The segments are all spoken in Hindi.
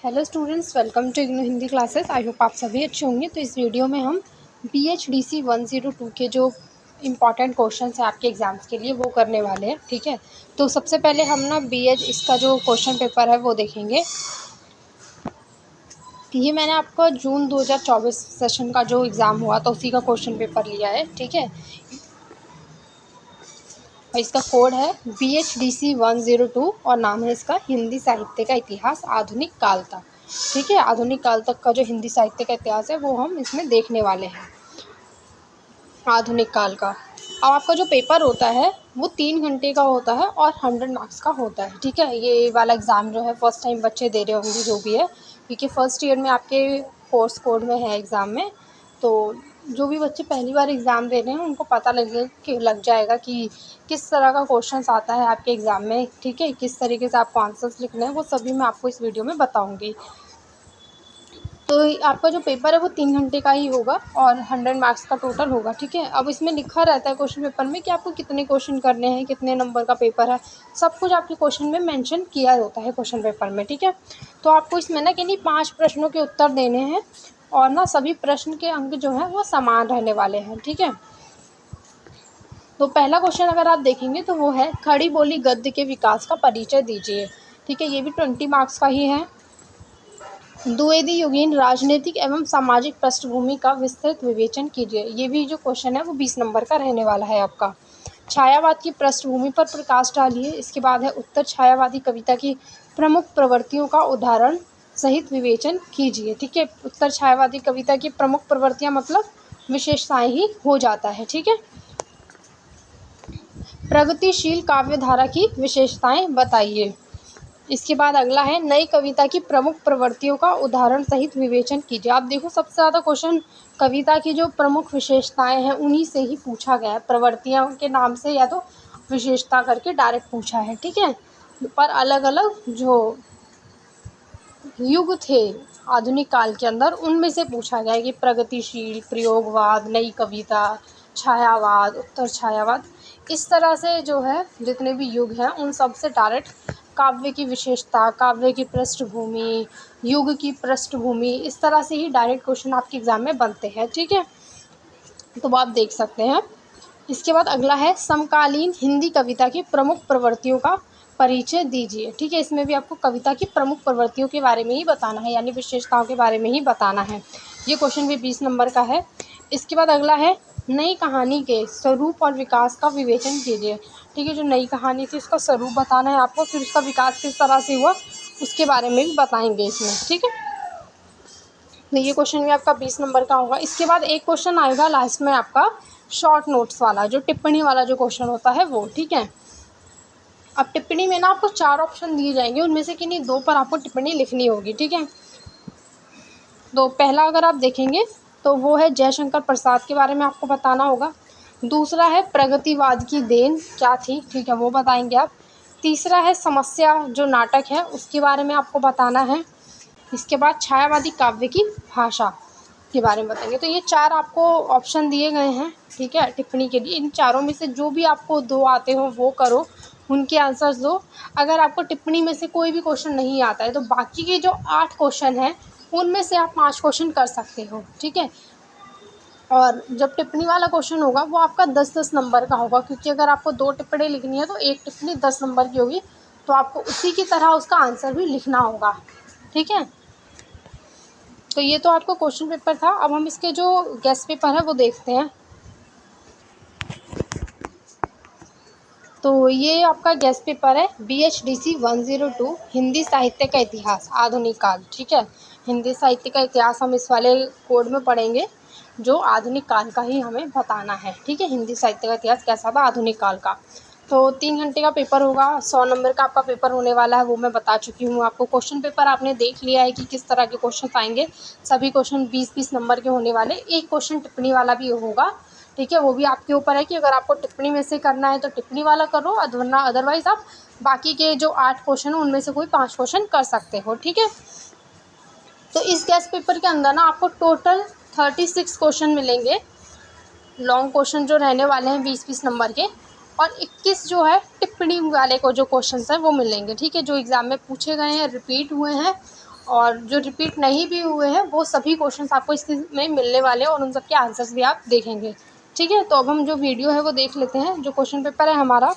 Hello students, welcome to IGNOU Hindi classes. I hope आप सभी अच्छे होंगे। तो इस वीडियो में हम BHDC 102 के जो इम्पॉर्टेंट क्वेश्चंस हैं आपके एग्ज़ाम्स के लिए वो करने वाले हैं। ठीक है, तो सबसे पहले हम ना इसका जो क्वेश्चन पेपर है वो देखेंगे। ये मैंने आपका जून 2024 सेशन का जो एग्ज़ाम हुआ था उसी का क्वेश्चन पेपर लिया है। ठीक है, और इसका कोड है BHDC 102 और नाम है इसका हिंदी साहित्य का इतिहास आधुनिक काल तक। ठीक है, आधुनिक काल तक का जो हिंदी साहित्य का इतिहास है वो हम इसमें देखने वाले हैं, आधुनिक काल का। अब आपका जो पेपर होता है वो 3 घंटे का होता है और 100 मार्क्स का होता है। ठीक है, ये वाला एग्ज़ाम जो है फर्स्ट टाइम बच्चे दे रहे होंगे जो भी है, क्योंकि फर्स्ट ईयर में आपके कोर्स कोड में है एग्ज़ाम में। तो जो भी बच्चे पहली बार एग्ज़ाम दे रहे हैं उनको पता लग जाएगा कि किस तरह का क्वेश्चंस आता है आपके एग्ज़ाम में। ठीक है, किस तरीके से आपको आंसर्स लिखने हैं वो सभी मैं आपको इस वीडियो में बताऊंगी। तो आपका जो पेपर है वो 3 घंटे का ही होगा और 100 मार्क्स का टोटल होगा। ठीक है, अब इसमें लिखा रहता है क्वेश्चन पेपर में कि आपको कितने क्वेश्चन करने हैं, कितने नंबर का पेपर है, सब कुछ आपके क्वेश्चन में मेंशन किया होता है क्वेश्चन पेपर में। ठीक है, तो आपको इसमें ना कि 5 प्रश्नों के उत्तर देने हैं और ना सभी प्रश्न के अंक जो हैं वो समान रहने वाले हैं। ठीक है, तो पहला क्वेश्चन अगर आप देखेंगे तो वो है खड़ी बोली गद्य के विकास का परिचय दीजिए। ठीक है, ये भी 20 मार्क्स का ही है। द्विवेदी युगीन राजनीतिक एवं सामाजिक पृष्ठभूमि का विस्तृत विवेचन कीजिए। ये भी जो क्वेश्चन है वो 20 नंबर का रहने वाला है आपका। छायावाद की पृष्ठभूमि पर प्रकाश डालिए। इसके बाद है उत्तर छायावादी कविता की प्रमुख प्रवृत्तियों का उदाहरण सहित विवेचन कीजिए। ठीक है, उत्तर छायावादी कविता की प्रमुख प्रवृत्तियां मतलब विशेषताएं ही हो जाता है। ठीक है, प्रगतिशील काव्यधारा की विशेषताएं बताइए। इसके बाद अगला है नई कविता की प्रमुख प्रवृत्तियों का उदाहरण सहित विवेचन कीजिए। आप देखो सबसे ज़्यादा क्वेश्चन कविता की जो प्रमुख विशेषताएं हैं उन्हीं से ही पूछा गया है, प्रवृत्तियां के नाम से या तो विशेषता करके डायरेक्ट पूछा है। ठीक है, पर अलग अलग जो युग थे आधुनिक काल के अंदर उनमें से पूछा गया है कि प्रगतिशील, प्रयोगवाद, नई कविता, छायावाद, उत्तर छायावाद, इस तरह से जो है जितने भी युग हैं उन सब से डायरेक्ट काव्य की विशेषता, काव्य की पृष्ठभूमि, युग की पृष्ठभूमि, इस तरह से ही डायरेक्ट क्वेश्चन आपके एग्जाम में बनते हैं। ठीक है, तो आप देख सकते हैं। इसके बाद अगला है समकालीन हिंदी कविता की प्रमुख प्रवृत्तियों का परिचय दीजिए। ठीक है, इसमें भी आपको कविता की प्रमुख प्रवृत्तियों के बारे में ही बताना है, यानी विशेषताओं के बारे में ही बताना है। ये क्वेश्चन भी 20 नंबर का है। इसके बाद अगला है नई कहानी के स्वरूप और विकास का विवेचन कीजिए। ठीक है, जो नई कहानी थी उसका स्वरूप बताना है आपको, फिर उसका विकास किस तरह से हुआ उसके बारे में भी बताएंगे इसमें। ठीक है, तो ये क्वेश्चन भी आपका 20 नंबर का होगा। इसके बाद एक क्वेश्चन आएगा लास्ट में आपका शॉर्ट नोट्स वाला, जो टिप्पणी वाला जो क्वेश्चन होता है वो। ठीक है, अब टिप्पणी में ना आपको 4 ऑप्शन दिए जाएंगे, उनमें से किन्हीं 2 पर आपको टिप्पणी लिखनी होगी। ठीक है, तो पहला अगर आप देखेंगे तो वो है जयशंकर प्रसाद के बारे में आपको बताना होगा। दूसरा है प्रगतिवाद की देन क्या थी, ठीक है, वो बताएंगे आप। तीसरा है समस्या जो नाटक है उसके बारे में आपको बताना है। इसके बाद छायावादी काव्य की भाषा के बारे में बताएंगे। तो ये 4 आपको ऑप्शन दिए गए हैं। ठीक है, टिप्पणी के लिए इन चारों में से जो भी आपको 2 आते हो वो करो, उनके आंसर्स दो। अगर आपको टिप्पणी में से कोई भी क्वेश्चन नहीं आता है तो बाकी के जो 8 क्वेश्चन हैं उनमें से आप 5 क्वेश्चन कर सकते हो। ठीक है, और जब टिप्पणी वाला क्वेश्चन होगा वो आपका 10-10 नंबर का होगा, क्योंकि अगर आपको 2 टिप्पणी लिखनी है तो एक टिप्पणी 10 नंबर की होगी, तो आपको उसी की तरह उसका आंसर भी लिखना होगा। ठीक है, तो ये तो आपको क्वेश्चन पेपर था। अब हम इसके जो गेस्ट पेपर है वो देखते हैं। तो ये आपका गेस्ट पेपर है BHDC 102 हिंदी साहित्य का इतिहास आधुनिक काल। ठीक है, हिंदी साहित्य का इतिहास हम इस वाले कोड में पढ़ेंगे जो आधुनिक काल का ही हमें बताना है। ठीक है, हिंदी साहित्य का इतिहास कैसा था आधुनिक काल का। तो 3 घंटे का पेपर होगा, 100 नंबर का आपका पेपर होने वाला है, वो मैं बता चुकी हूँ आपको। क्वेश्चन पेपर आपने देख लिया है कि किस तरह के क्वेश्चन आएंगे। सभी क्वेश्चन 20-20 नंबर के होने वाले, एक क्वेश्चन टिप्पणी वाला भी होगा। ठीक है, वो भी आपके ऊपर है कि अगर आपको टिप्पणी में से करना है तो टिप्पणी वाला करो, वरना अदरवाइज आप बाकी के जो 8 क्वेश्चन हैं उनमें से कोई 5 क्वेश्चन कर सकते हो। ठीक है, तो इस गेस्ट पेपर के अंदर ना आपको टोटल 36 क्वेश्चन मिलेंगे, लॉन्ग क्वेश्चन जो रहने वाले हैं 20-20 नंबर के, और 21 जो है टिप्पणी वाले को जो क्वेश्चन हैं वो मिलेंगे। ठीक है, जो एग्ज़ाम में पूछे गए हैं, रिपीट हुए हैं और जो रिपीट नहीं भी हुए हैं वो सभी क्वेश्चंस आपको इसमें मिलने वाले हैं और उन सब के आंसर्स भी आप देखेंगे। ठीक है, तो अब हम जो वीडियो है वो देख लेते हैं। जो क्वेश्चन पेपर है हमारा,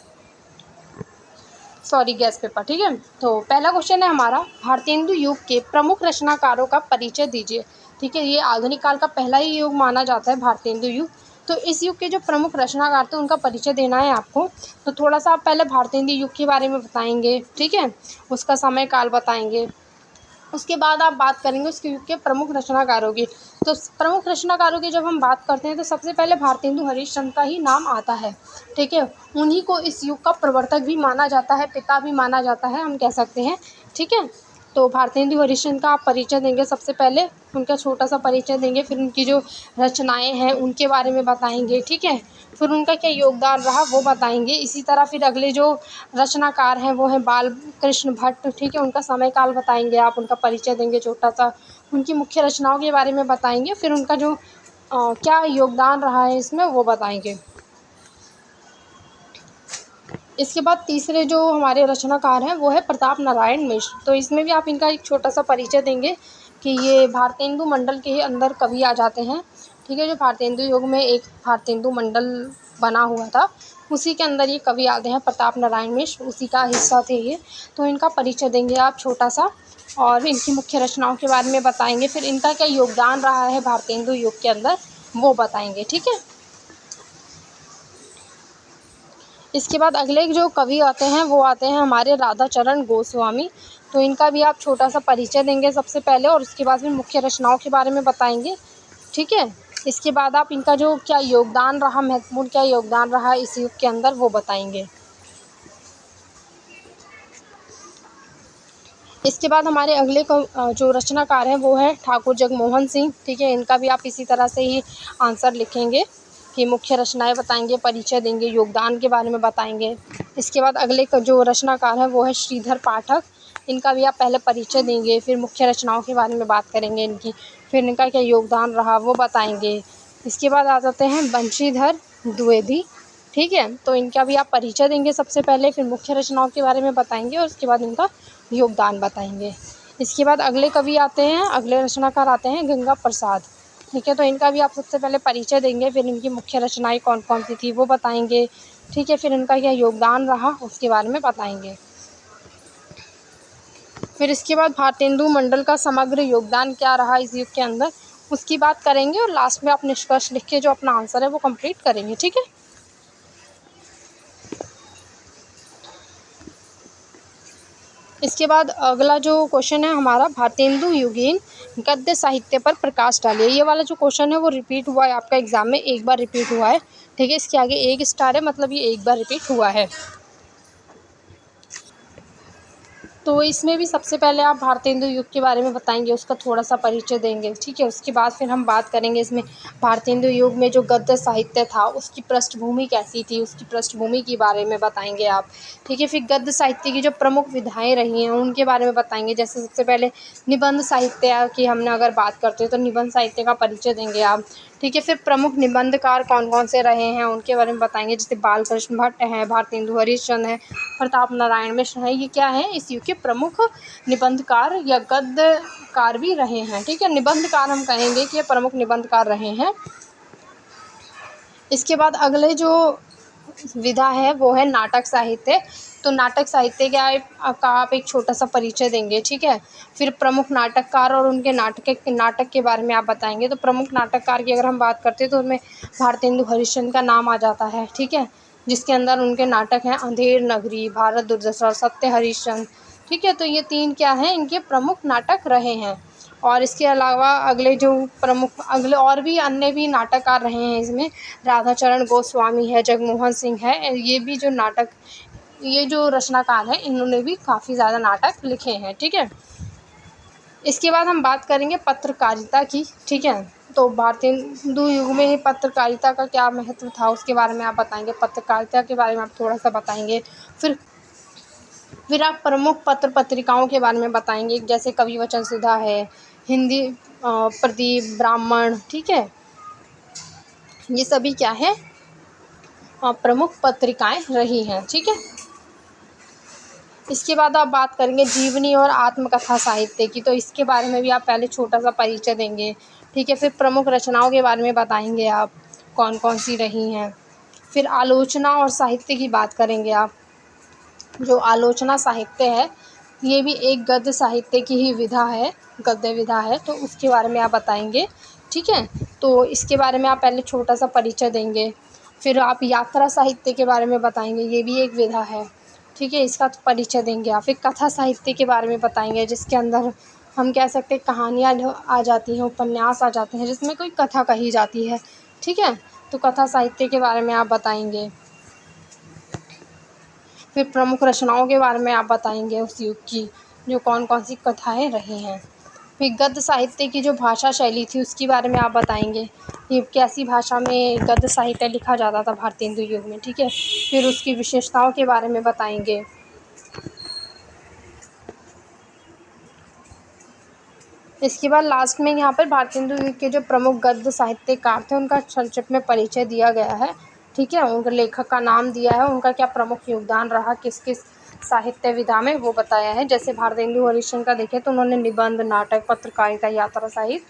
सॉरी गैस पेपर, ठीक है। तो पहला क्वेश्चन है हमारा, भारतेंदु युग के प्रमुख रचनाकारों का परिचय दीजिए। ठीक है, ये आधुनिक काल का पहला ही युग माना जाता है भारतेंदु युग। तो इस युग के जो प्रमुख रचनाकार थे उनका परिचय देना है आपको। तो थोड़ा सा आप पहले भारतेंदु युग के बारे में बताएंगे, ठीक है, उसका समय काल बताएंगे। उसके बाद आप बात करेंगे उसके युग के प्रमुख रचनाकारों की। तो प्रमुख रचनाकारों की जब हम बात करते हैं तो सबसे पहले भारतेंदु हरिश्चंद्र का ही नाम आता है। ठीक है, उन्हीं को इस युग का प्रवर्तक भी माना जाता है, पिता भी माना जाता है, हम कह सकते हैं। ठीक है, तो भारतेंदु हरिश्चंद्र का आप परिचय देंगे सबसे पहले, उनका छोटा सा परिचय देंगे, फिर उनकी जो रचनाएं हैं उनके बारे में बताएंगे। ठीक है, फिर उनका क्या योगदान रहा वो बताएंगे। इसी तरह फिर अगले जो रचनाकार हैं वो हैं बाल कृष्ण भट्ट। ठीक है, उनका समय काल बताएंगे आप, उनका परिचय देंगे छोटा सा, उनकी मुख्य रचनाओं के बारे में बताएंगे, फिर उनका जो क्या योगदान रहा है इसमें वो बताएंगे। इसके बाद तीसरे जो हमारे रचनाकार हैं वो है प्रताप नारायण मिश्र। तो इसमें भी आप इनका एक छोटा सा परिचय देंगे कि ये भारतेंदु मंडल के अंदर कवि आ जाते हैं। ठीक है, जो भारतेंदु युग में एक भारतेंदु मंडल बना हुआ था उसी के अंदर ये कवि आते हैं, प्रताप नारायण मिश्र उसी का हिस्सा थे ये। तो इनका परिचय देंगे आप छोटा सा और इनकी मुख्य रचनाओं के बारे में बताएंगे, फिर इनका क्या योगदान रहा है भारतेंदु युग के अंदर वो बताएंगे। ठीक है, इसके बाद अगले जो कवि आते हैं वो आते हैं हमारे राधाचरण गोस्वामी। तो इनका भी आप छोटा सा परिचय देंगे सबसे पहले और उसके बाद फिर मुख्य रचनाओं के बारे में बताएंगे। ठीक है, इसके बाद आप इनका जो क्या योगदान रहा, महत्वपूर्ण क्या योगदान रहा इस युग के अंदर वो बताएंगे। इसके बाद हमारे अगले जो रचनाकार हैं वो है ठाकुर जगमोहन सिंह। ठीक है, इनका भी आप इसी तरह से ही आंसर लिखेंगे कि मुख्य रचनाएं बताएंगे, परिचय देंगे, योगदान के बारे में बताएंगे। इसके बाद अगले जो रचनाकार हैं वो है श्रीधर पाठक। इनका भी आप पहले परिचय देंगे, फिर मुख्य रचनाओं के बारे में बात करेंगे इनकी, फिर इनका क्या योगदान रहा वो बताएंगे। इसके बाद आ जाते हैं बंशीधर द्विवेदी। ठीक है, तो इनका भी आप परिचय देंगे सबसे पहले, फिर मुख्य रचनाओं के बारे में बताएंगे और उसके बाद इनका योगदान बताएंगे। इसके बाद अगले कवि आते हैं, अगले रचनाकार आते हैं गंगा प्रसाद। ठीक है, तो इनका भी आप सबसे पहले परिचय देंगे, फिर इनकी मुख्य रचनाएं कौन कौन सी थी वो बताएंगे। ठीक है, फिर इनका क्या योगदान रहा उसके बारे में बताएंगे। फिर इसके बाद भारतेंदु मंडल का समग्र योगदान क्या रहा इस युग के अंदर उसकी बात करेंगे और लास्ट में आप निष्कर्ष लिख के जो अपना आंसर है वो कंप्लीट करेंगे। ठीक है, इसके बाद अगला जो क्वेश्चन है हमारा, भारतेंदु युगीन गद्य साहित्य पर प्रकाश डालिए। ये वाला जो क्वेश्चन है वो रिपीट हुआ है आपका एग्जाम में, एक बार रिपीट हुआ है। ठीक है, इसके आगे एक स्टार है, मतलब ये एक बार रिपीट हुआ है। तो इसमें भी सबसे पहले आप भारतेंदु युग के बारे में बताएंगे, उसका थोड़ा सा परिचय देंगे। ठीक है, उसके बाद फिर हम बात करेंगे इसमें भारतेंदु युग में जो गद्य साहित्य था उसकी पृष्ठभूमि कैसी थी, उसकी पृष्ठभूमि के बारे में बताएंगे आप। ठीक है, फिर गद्य साहित्य की जो प्रमुख विधाएं रही हैं उनके बारे में बताएंगे। जैसे सबसे पहले निबंध साहित्य की हमने अगर बात करते हैं तो निबंध साहित्य का परिचय देंगे आप। ठीक है, फिर प्रमुख निबंधकार कौन कौन से रहे हैं उनके बारे में बताएंगे। जैसे बालकृष्ण भट्ट हैं, भारतेंदु हरिश्चंद्र हैं, प्रताप नारायण मिश्र हैं, ये क्या है इस युग के प्रमुख निबंधकार या गद्यकार भी रहे हैं। ठीक है, निबंधकार हम कहेंगे कि ये प्रमुख निबंधकार रहे हैं। इसके बाद अगले जो विधा है वो है नाटक साहित्य। तो नाटक साहित्य क्या है का आप एक छोटा सा परिचय देंगे। ठीक है, फिर प्रमुख नाटककार और उनके नाटक के बारे में आप बताएंगे। तो प्रमुख नाटककार की अगर हम बात करते हैं तो उनमें भारतेंदु हरिश्चंद्र का नाम आ जाता है। ठीक है, जिसके अंदर उनके नाटक हैं अंधेर नगरी, भारत दुर्दशा, सत्य हरिश्चंद्र। ठीक है, तो ये तीन क्या हैं इनके प्रमुख नाटक रहे हैं। और इसके अलावा अगले जो प्रमुख अगले और भी अन्य भी नाटककार रहे हैं इसमें, राधाचरण गोस्वामी है, जगमोहन सिंह है, ये भी जो नाटक ये जो रचनाकार हैं इन्होंने भी काफ़ी ज़्यादा नाटक लिखे हैं। ठीक है, इसके बाद हम बात करेंगे पत्रकारिता की। ठीक है, तो भारतेंदु युग में ही पत्रकारिता का क्या महत्व था उसके बारे में आप बताएंगे, पत्रकारिता के बारे में आप थोड़ा सा बताएंगे। फिर आप प्रमुख पत्र पत्रिकाओं के बारे में बताएंगे, जैसे कवि वचन सुधा है, हिंदी प्रदीप, ब्राह्मण। ठीक है, ये सभी क्या है प्रमुख पत्रिकाएं रही हैं। ठीक है, इसके बाद आप बात करेंगे जीवनी और आत्मकथा साहित्य की, तो इसके बारे में भी आप पहले छोटा-सा परिचय देंगे, ठीक है। फिर प्रमुख रचनाओं के बारे में बताएँगे आप, कौन-कौन सी रही हैं। फिर आलोचना और साहित्य की बात करेंगे आप। जो आलोचना साहित्य है, ये भी एक गद्य साहित्य की ही विधा है, गद्य विधा है, तो उसके बारे में आप बताएँगे, ठीक है। तो इसके बारे में आप पहले छोटा-सा परिचय देंगे। फिर आप यात्रा साहित्य के बारे में बताएँगे, ये भी एक विधा है, ठीक है, इसका परिचय देंगे आप। फिर कथा साहित्य के बारे में बताएँगे, जिसके अंदर हम कह सकते हैं कहानियाँ जो आ जाती हैं, उपन्यास आ जाते हैं, जिसमें कोई कथा कही जाती है, ठीक है। तो कथा साहित्य के बारे में आप बताएँगे। फिर प्रमुख रचनाओं के बारे में आप बताएँगे उस युग की, जो कौन-कौन सी कथाएँ रही हैं। फिर गद्य साहित्य की जो भाषा शैली थी, उसके बारे में आप बताएँगे, कि कैसी भाषा में गद्य साहित्य लिखा जाता था भारतेंदु युग में, ठीक है। फिर उसकी विशेषताओं के बारे में बताएँगे। इसके बाद लास्ट में यहाँ पर भारतेंदु युग के जो प्रमुख गद्य साहित्यकार थे, उनका संक्षिप्त में परिचय दिया गया है, ठीक है। उनके लेखक का नाम दिया है, उनका क्या प्रमुख योगदान रहा किस-किस साहित्य विधा में, वो बताया है। जैसे भारतेंदु हरिश्चंद्र का देखें तो उन्होंने निबंध, नाटक, पत्रकारिता, यात्रा साहित्य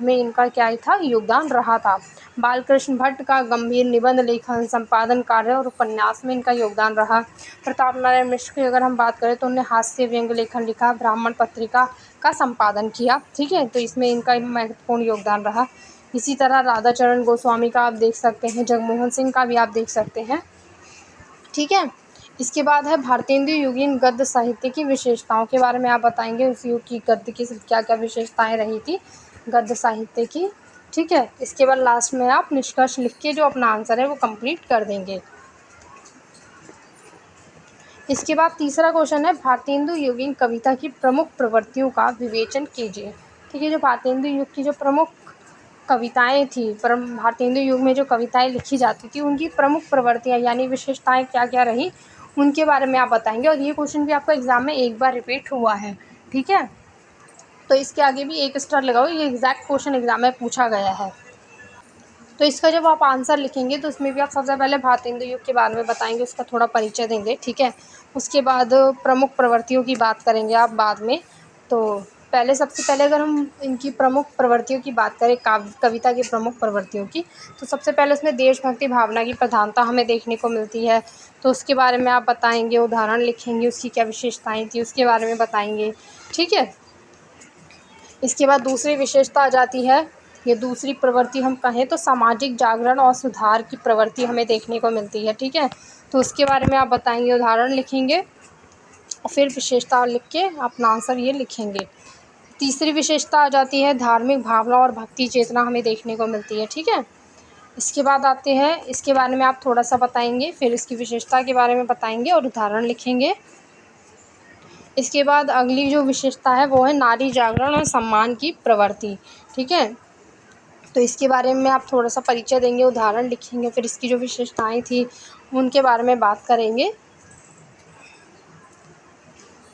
में इनका क्या ही था, योगदान रहा था। बालकृष्ण भट्ट का गंभीर निबंध लेखन, संपादन कार्य और उपन्यास में इनका योगदान रहा। प्रताप नारायण मिश्र की अगर हम बात करें तो उन्होंने हास्य व्यंग्य लेखन लिखा, ब्राह्मण पत्रिका का संपादन किया, ठीक है, तो इसमें इनका महत्वपूर्ण योगदान रहा। इसी तरह राधाचरण गोस्वामी का आप देख सकते हैं, जगमोहन सिंह का भी आप देख सकते हैं, ठीक है। इसके बाद है भारतेंदु युगीन गद्य साहित्य की विशेषताओं के बारे में आप बताएंगे, उस युग की गद्य की क्या-क्या विशेषताएं रही थी गद्य साहित्य की, ठीक है। इसके बाद लास्ट में आप निष्कर्ष लिख के जो अपना आंसर है वो कंप्लीट कर देंगे। इसके बाद तीसरा क्वेश्चन है, भारतेंदु युगीन कविता की प्रमुख प्रवृत्तियों का विवेचन कीजिए, ठीक है। जो भारतेंदु युग की जो प्रमुख कविताएं थी, भारतेंदु युग में जो कविताएं लिखी जाती थी, उनकी प्रमुख प्रवृत्तियां यानी विशेषताएं क्या क्या रही, उनके बारे में आप बताएंगे। और ये क्वेश्चन भी आपको एग्जाम में एक बार रिपीट हुआ है, ठीक है, तो इसके आगे भी 1 स्टार लगाओ, ये एग्जैक्ट क्वेश्चन एग्जाम में पूछा गया है। तो इसका जब आप आंसर लिखेंगे तो उसमें भी आप सबसे पहले भारतेंदु युग के बारे में बताएंगे, उसका थोड़ा परिचय देंगे, ठीक है। उसके बाद प्रमुख प्रवृत्तियों की बात करेंगे आप बाद में। तो पहले सबसे पहले अगर हम इनकी प्रमुख प्रवृत्तियों की बात करें, कविता की प्रमुख प्रवृत्तियों की, तो सबसे पहले उसमें देशभक्ति भावना की प्रधानता हमें देखने को मिलती है, तो उसके बारे में आप बताएंगे, उदाहरण लिखेंगे, उसकी क्या विशेषताएँ थी उसके बारे में बताएंगे, ठीक है। इसके बाद दूसरी विशेषता आ जाती है, ये दूसरी प्रवृत्ति हम कहें तो सामाजिक जागरण और सुधार की प्रवृत्ति हमें देखने को मिलती है, ठीक है। तो उसके बारे में आप बताएंगे, उदाहरण लिखेंगे और फिर विशेषता लिख के अपना आंसर ये लिखेंगे। तीसरी विशेषता आ जाती है धार्मिक भावना और भक्ति चेतना हमें देखने को मिलती है, ठीक है। इसके बाद आते हैं, इसके बारे में आप थोड़ा सा बताएंगे, फिर इसकी विशेषता के बारे में बताएंगे और उदाहरण लिखेंगे। इसके बाद अगली जो विशेषता है वो है नारी जागरण और सम्मान की प्रवृत्ति, ठीक है। तो इसके बारे में आप थोड़ा सा परिचय देंगे, उदाहरण लिखेंगे, फिर इसकी जो विशेषताएं थी उनके बारे में बात करेंगे।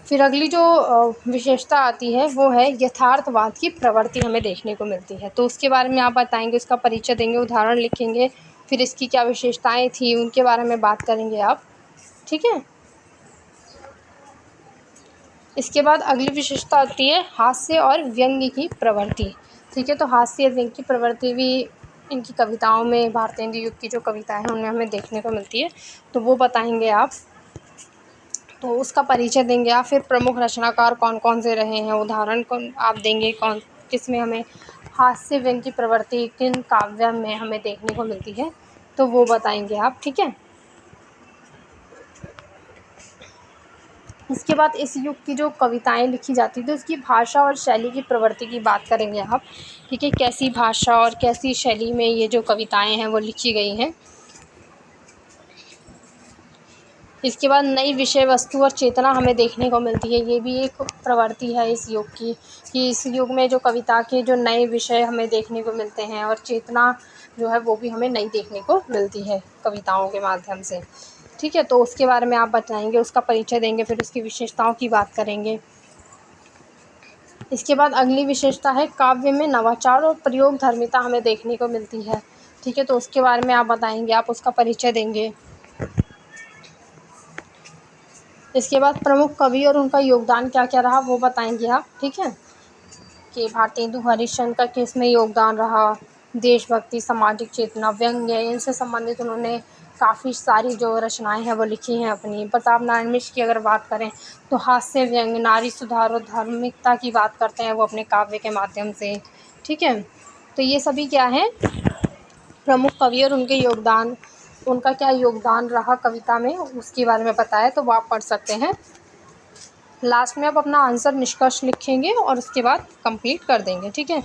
फिर अगली जो विशेषता आती है वो है यथार्थवाद की प्रवृत्ति हमें देखने को मिलती है, तो उसके बारे में आप बताएंगे, उसका परिचय देंगे, उदाहरण लिखेंगे, फिर इसकी क्या विशेषताएं थी उनके बारे में बात करेंगे आप, ठीक है। इसके बाद अगली विशेषता आती है हास्य और व्यंग्य की प्रवृत्ति, ठीक है। तो हास्य और व्यंग्य की प्रवृत्ति भी इनकी कविताओं में, भारतेंदु युग की जो कविताएं हैं उनमें हमें देखने को मिलती है, तो वो बताएंगे आप, तो उसका परिचय देंगे आप। फिर प्रमुख रचनाकार कौन कौन से रहे हैं, उदाहरण कौन आप देंगे, कौन किसमें हमें हास्य व्यंग्य की प्रवृत्ति किन काव्य में हमें देखने को मिलती है, तो वो बताएंगे आप, ठीक है। इसके बाद इस युग की जो कविताएं लिखी जाती थी उसकी भाषा और शैली की प्रवृत्ति की बात करेंगे आप, ठीक है, कैसी भाषा और कैसी शैली में ये जो कविताएं हैं वो लिखी गई हैं। इसके बाद नई विषय वस्तु और चेतना हमें देखने को मिलती है, ये भी एक प्रवृत्ति है इस युग की, कि इस युग में जो कविता के जो नए विषय हमें देखने को मिलते हैं और चेतना जो है वो भी हमें नई देखने को मिलती है कविताओं के माध्यम से, ठीक है। तो उसके बारे में आप बताएंगे, उसका परिचय देंगे, फिर उसकी विशेषताओं की बात करेंगे। इसके बाद अगली विशेषता है काव्य में नवाचार और प्रयोग धर्मिता हमें देखने को मिलती है, ठीक है। तो उसके बारे में आप बताएंगे, आप उसका परिचय देंगे। इसके बाद प्रमुख कवि और उनका योगदान क्या क्या रहा वो बताएंगे आप, ठीक है। कि भारतेंदु हरिश्चंद्र का किसमें योगदान रहा, देशभक्ति, सामाजिक चेतना, व्यंग्य, इनसे संबंधित उन्होंने काफ़ी सारी जो रचनाएं हैं वो लिखी हैं अपनी। प्रताप नारायण मिश्र की अगर बात करें तो हास्य, व्यंग्य, नारी सुधार और धार्मिकता की बात करते हैं वो अपने काव्य के माध्यम से, ठीक है। तो ये सभी क्या है, प्रमुख कवि और उनके योगदान, उनका क्या योगदान रहा कविता में उसके बारे में बताया, तो वो आप पढ़ सकते हैं। लास्ट में आप अपना आंसर निष्कर्ष लिखेंगे और उसके बाद कंप्लीट कर देंगे, ठीक है।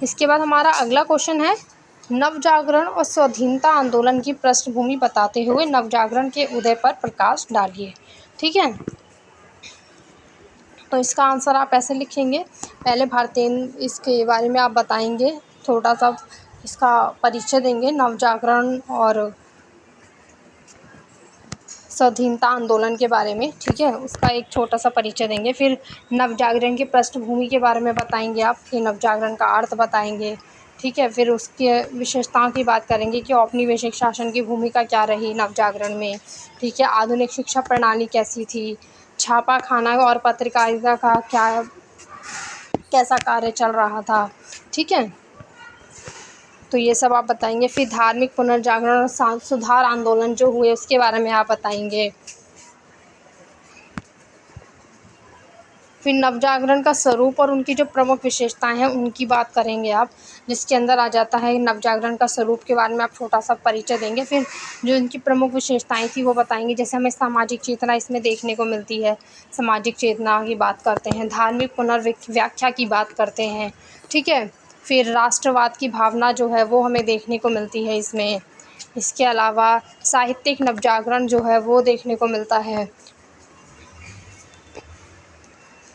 इसके बाद हमारा अगला क्वेश्चन है, नवजागरण और स्वाधीनता आंदोलन की पृष्ठभूमि बताते हुए नवजागरण के उदय पर प्रकाश डालिए, ठीक है। तो इसका आंसर आप ऐसे लिखेंगे, पहले भारतेंदु इसके बारे में आप बताएंगे, थोड़ा सा इसका परिचय देंगे नवजागरण और स्वाधीनता आंदोलन के बारे में, ठीक है, उसका एक छोटा सा परिचय देंगे। फिर नवजागरण की पृष्ठभूमि के बारे में बताएंगे आप, कि नवजागरण का अर्थ बताएंगे, ठीक है। फिर उसके विशेषताओं की बात करेंगे कि औपनिवेशिक शासन की भूमिका क्या रही नवजागरण में, ठीक है। आधुनिक शिक्षा प्रणाली कैसी थी, छापा खाना और पत्रकारिता का कैसा कार्य चल रहा था, ठीक है। तो ये सब आप बताएंगे। फिर धार्मिक पुनर्जागरण और सुधार आंदोलन जो हुए उसके बारे में आप बताएंगे। फिर नवजागरण का स्वरूप और उनकी जो प्रमुख विशेषताएं हैं उनकी बात करेंगे आप, जिसके अंदर आ जाता है नवजागरण का स्वरूप के बारे में आप छोटा सा परिचय देंगे। फिर जो इनकी प्रमुख विशेषताएं थी वो बताएंगे, जैसे हमें सामाजिक चेतना इसमें देखने को मिलती है, सामाजिक चेतना की बात करते हैं, धार्मिक पुनर्व्याख्या की बात करते हैं, ठीक है। फिर राष्ट्रवाद की भावना जो है वो हमें देखने को मिलती है इसमें। इसके अलावा साहित्यिक नवजागरण जो है वो देखने को मिलता है।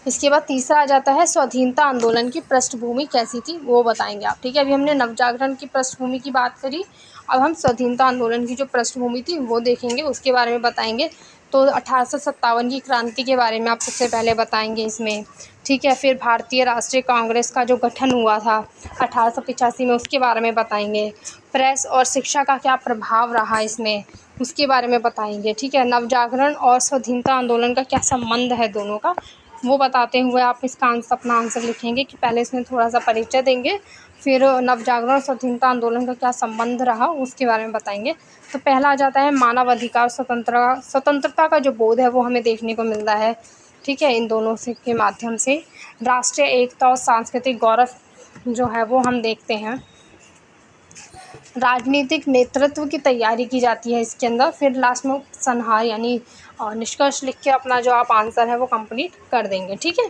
इसके बाद तीसरा आ जाता है स्वाधीनता आंदोलन की पृष्ठभूमि कैसी थी वो बताएंगे आप, ठीक है। अभी हमने नवजागरण की पृष्ठभूमि की बात करी, अब हम स्वाधीनता आंदोलन की जो पृष्ठभूमि थी वो देखेंगे, उसके बारे में बताएंगे। तो 1857 की क्रांति के बारे में आप सबसे पहले बताएंगे इसमें, ठीक है। फिर भारतीय राष्ट्रीय कांग्रेस का जो गठन हुआ था 1885 में उसके बारे में बताएंगे। प्रेस और शिक्षा का क्या प्रभाव रहा इसमें उसके बारे में बताएंगे, ठीक है। नवजागरण और स्वाधीनता आंदोलन का क्या संबंध है दोनों का वो बताते हुए आप इसका अपना आंसर लिखेंगे, कि पहले इसमें थोड़ा सा परिचय देंगे, फिर नवजागरण और स्वाधीनता आंदोलन का क्या संबंध रहा उसके बारे में बताएंगे। तो पहला आ जाता है मानव अधिकार, स्वतंत्रता का जो बोध है वो हमें देखने को मिलता है, ठीक है, इन दोनों से के माध्यम से। राष्ट्रीय एकता और सांस्कृतिक गौरव जो है वो हम देखते हैं। राजनीतिक नेतृत्व की तैयारी की जाती है इसके अंदर। फिर लास्ट में उपसंहार यानी निष्कर्ष लिख के अपना जो आप आंसर है वो कंप्लीट कर देंगे, ठीक है।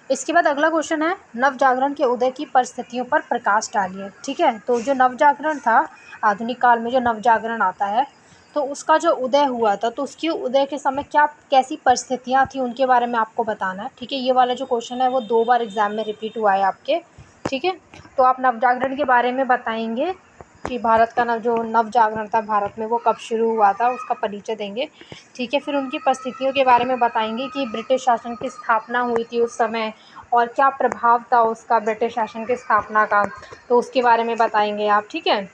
इसके बाद अगला क्वेश्चन है, नवजागरण के उदय की परिस्थितियों पर प्रकाश डालिए, ठीक है। तो जो नवजागरण था, आधुनिक काल में जो नवजागरण आता है तो उसका जो उदय हुआ था तो उसके उदय के समय क्या कैसी परिस्थितियां थी उनके बारे में आपको बताना है, ठीक है। ये वाला जो क्वेश्चन है वो 2 बार एग्जाम में रिपीट हुआ है आपके, ठीक है। तो आप नवजागरण के बारे में बताएंगे कि भारत का जो नवजागरण था भारत में वो कब शुरू हुआ था उसका परिचय देंगे, ठीक है। फिर उनकी परिस्थितियों के बारे में बताएंगे कि ब्रिटिश शासन की स्थापना हुई थी उस समय और क्या प्रभाव था उसका ब्रिटिश शासन की स्थापना का, तो उसके बारे में बताएंगे आप, ठीक है।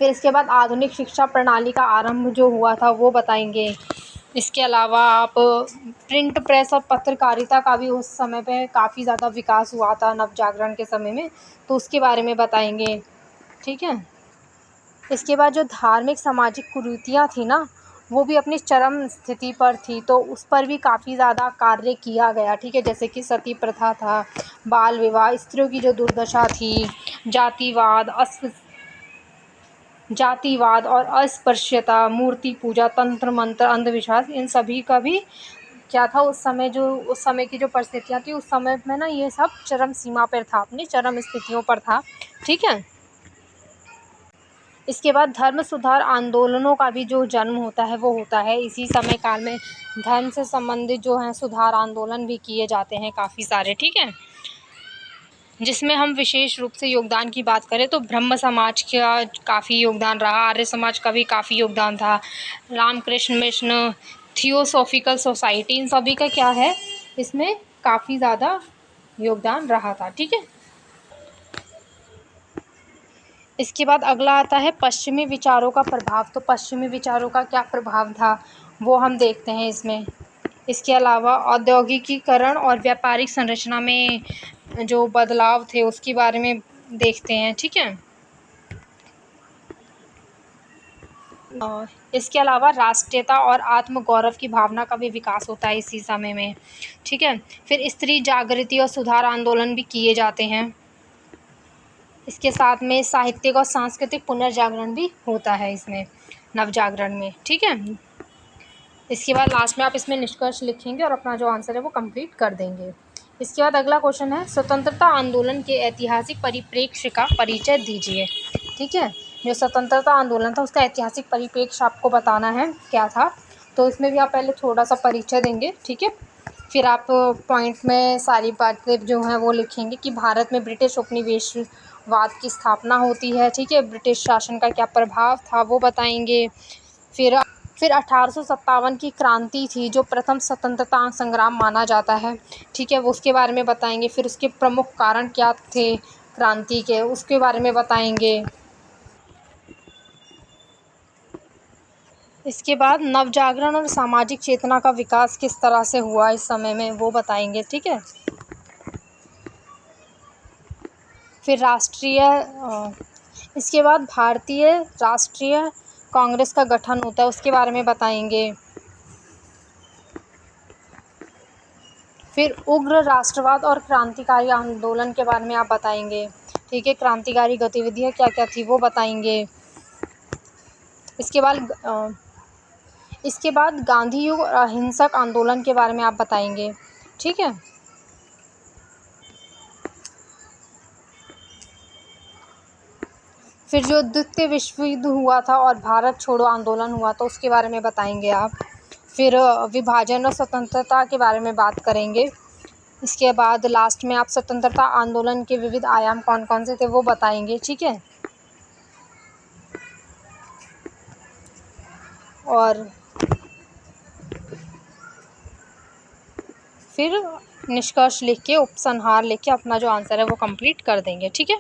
फिर इसके बाद आधुनिक शिक्षा प्रणाली का आरंभ जो हुआ था वो बताएंगे। इसके अलावा आप प्रिंट प्रेस और पत्रकारिता का भी उस समय पे काफ़ी ज़्यादा विकास हुआ था नवजागरण के समय में, तो उसके बारे में बताएंगे, ठीक है। इसके बाद जो धार्मिक सामाजिक कुरीतियाँ थी ना वो भी अपनी चरम स्थिति पर थी, तो उस पर भी काफ़ी ज़्यादा कार्य किया गया, ठीक है। जैसे कि सती प्रथा था, बाल विवाह, स्त्रियों की जो दुर्दशा थी, जातिवाद और अस्पृश्यता, मूर्ति पूजा, तंत्र मंत्र, अंधविश्वास, इन सभी का भी क्या था उस समय की जो परिस्थितियाँ थी उस समय में ना ये सब चरम सीमा पर था, अपनी चरम स्थितियों पर था, ठीक है। इसके बाद धर्म सुधार आंदोलनों का भी जो जन्म होता है वो होता है इसी समय काल में। धर्म से संबंधित जो हैं सुधार आंदोलन भी किए जाते हैं काफ़ी सारे, ठीक है। जिसमें हम विशेष रूप से योगदान की बात करें तो ब्रह्म समाज का काफ़ी योगदान रहा, आर्य समाज का भी काफ़ी योगदान था, रामकृष्ण मिशन, थियोसॉफिकल सोसाइटी, इन सभी का क्या है इसमें काफ़ी ज़्यादा योगदान रहा था, ठीक है। इसके बाद अगला आता है पश्चिमी विचारों का प्रभाव। तो पश्चिमी विचारों का क्या प्रभाव था वो हम देखते हैं इसमें। इसके अलावा औद्योगिकीकरण और व्यापारिक संरचना में जो बदलाव थे उसके बारे में देखते हैं, ठीक है। और इसके अलावा राष्ट्रीयता और आत्मगौरव की भावना का भी विकास होता है इसी समय में, ठीक है। फिर स्त्री जागृति और सुधार आंदोलन भी किए जाते हैं। इसके साथ में साहित्यिक और सांस्कृतिक पुनर्जागरण भी होता है इसमें, नवजागरण में, ठीक है। इसके बाद लास्ट में आप इसमें निष्कर्ष लिखेंगे और अपना जो आंसर है वो कंप्लीट कर देंगे। इसके बाद अगला क्वेश्चन है स्वतंत्रता आंदोलन के ऐतिहासिक परिप्रेक्ष्य का परिचय दीजिए, ठीक है। जो स्वतंत्रता आंदोलन था उसका ऐतिहासिक परिप्रेक्ष्य आपको बताना है क्या था। तो इसमें भी आप पहले थोड़ा सा परिचय देंगे, ठीक है। फिर आप पॉइंट में सारी बातें जो हैं वो लिखेंगे कि भारत में ब्रिटिश उपनिवेशवाद की स्थापना होती है, ठीक है। ब्रिटिश शासन का क्या प्रभाव था वो बताएंगे। फिर 1857 की क्रांति थी जो प्रथम स्वतंत्रता संग्राम माना जाता है, ठीक है, वो उसके बारे में बताएंगे। फिर उसके प्रमुख कारण क्या थे क्रांति के, उसके बारे में बताएंगे। इसके बाद नवजागरण और सामाजिक चेतना का विकास किस तरह से हुआ इस समय में वो बताएंगे, ठीक है। फिर इसके बाद भारतीय राष्ट्रीय कांग्रेस का गठन होता है उसके बारे में बताएंगे। फिर उग्र राष्ट्रवाद और क्रांतिकारी आंदोलन के बारे में आप बताएंगे, ठीक है। क्रांतिकारी गतिविधियाँ क्या क्या थी वो बताएंगे। इसके बाद गांधी युग और अहिंसक आंदोलन के बारे में आप बताएंगे, ठीक है। फिर जो द्वितीय विश्व युद्ध हुआ था और भारत छोड़ो आंदोलन हुआ था उसके बारे में बताएंगे आप। फिर विभाजन और स्वतंत्रता के बारे में बात करेंगे। इसके बाद लास्ट में आप स्वतंत्रता आंदोलन के विविध आयाम कौन कौन से थे वो बताएंगे, ठीक है। और फिर निष्कर्ष लिख के, उपसंहार लिख के अपना जो आंसर है वो कंप्लीट कर देंगे, ठीक है।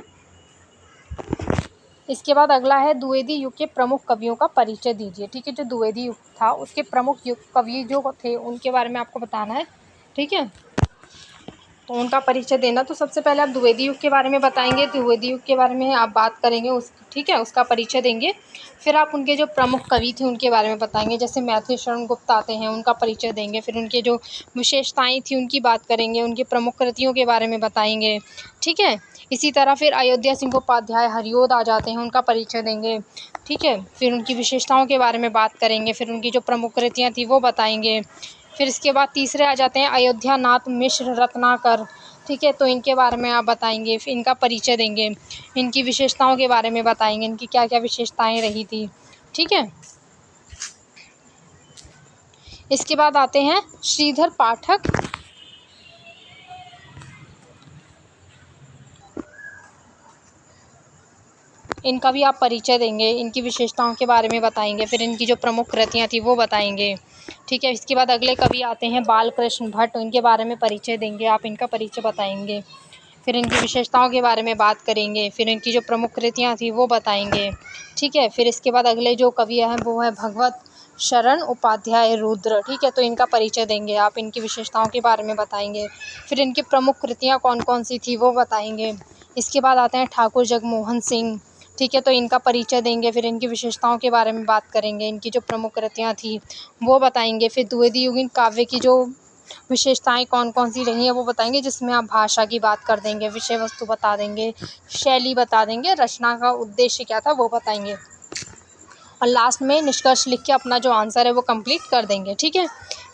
इसके बाद अगला है द्विवेदी युग के प्रमुख कवियों का परिचय दीजिए, ठीक है। जो द्विवेदी युग था उसके प्रमुख कवि जो थे उनके बारे में आपको बताना है, ठीक है। तो उनका परिचय देना, तो सबसे पहले आप द्विवेदी युग के बारे में बताएंगे। द्विवेदी युग के बारे में आप बात करेंगे ठीक है, उसका परिचय देंगे। फिर आप उनके जो प्रमुख कवि थे उनके बारे में बताएंगे, जैसे मैथिली शरण गुप्त आते हैं उनका परिचय देंगे। फिर उनके जो विशेषताएं थी उनकी बात करेंगे, उनकी प्रमुख कृतियों के बारे में बताएंगे, ठीक है। इसी तरह फिर अयोध्या सिंह उपाध्याय हरिओद आ जाते हैं, उनका परिचय देंगे, ठीक है। फिर उनकी विशेषताओं के बारे में बात करेंगे, फिर उनकी जो प्रमुख कृतियाँ थी वो बताएंगे। फिर इसके बाद तीसरे आ जाते हैं अयोध्या नाथ मिश्र रत्नाकर, ठीक है। तो इनके बारे में आप बताएंगे, फिर इनका परिचय देंगे, इनकी विशेषताओं के बारे में बताएंगे, इनकी क्या क्या विशेषताएं रही थी, ठीक है। इसके बाद आते हैं श्रीधर पाठक, इनका भी आप परिचय देंगे, इनकी विशेषताओं के बारे में बताएंगे, फिर इनकी जो प्रमुख कृतियाँ थी वो बताएंगे, ठीक है। इसके बाद अगले कवि आते हैं बालकृष्ण भट्ट, इनके बारे में परिचय देंगे आप, इनका परिचय बताएंगे, फिर इनकी विशेषताओं के बारे में बात करेंगे, फिर इनकी जो प्रमुख कृतियाँ थी वो बताएंगे, ठीक है। फिर इसके बाद अगले जो कवि हैं वो है भगवत शरण उपाध्याय रुद्र, ठीक है। तो इनका परिचय देंगे आप, इनकी विशेषताओं के बारे में बताएंगे, फिर इनकी प्रमुख कृतियाँ कौन कौन सी थी वो बताएंगे। इसके बाद आते हैं ठाकुर जगमोहन सिंह, ठीक है। तो इनका परिचय देंगे, फिर इनकी विशेषताओं के बारे में बात करेंगे, इनकी जो प्रमुख कृतियाँ थी वो बताएंगे। फिर द्विवेदी युगीन काव्य की जो विशेषताएं कौन कौन सी रही हैं वो बताएंगे, जिसमें आप भाषा की बात कर देंगे, विषय वस्तु बता देंगे, शैली बता देंगे, रचना का उद्देश्य क्या था वो बताएंगे, और लास्ट में निष्कर्ष लिख के अपना जो आंसर है वो कंप्लीट कर देंगे, ठीक है।